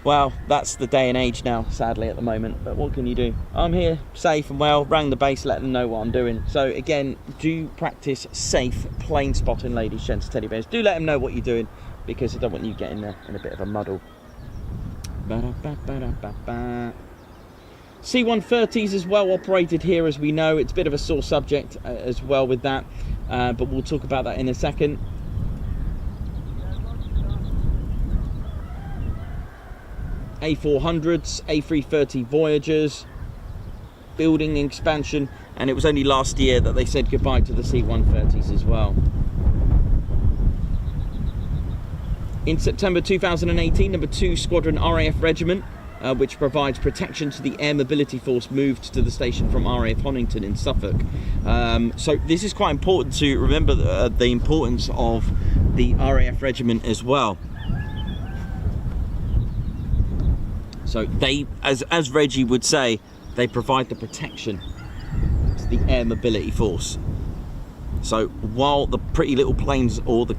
well, that's the day and age now, sadly, at the moment. But what can you do? I'm here, safe and well, rang the base, let them know what I'm doing. So again, do practice safe plane spotting, ladies, gents, teddy bears. Do let them know what you're doing, because I don't want you getting there in a bit of a muddle. C130s as well operated here, as we know. It's a bit of a sore subject as well with that, but we'll talk about that in a second. A400s, A330 Voyagers, building expansion, and it was only last year that they said goodbye to the C130s as well. In September 2018, number 2 Squadron RAF Regiment, which provides protection to the Air Mobility Force, moved to the station from RAF Honington in Suffolk. So this is quite important to remember the importance of the RAF Regiment as well. So they, as Reggie would say, they provide the protection to the Air Mobility Force. So while the pretty little planes, or the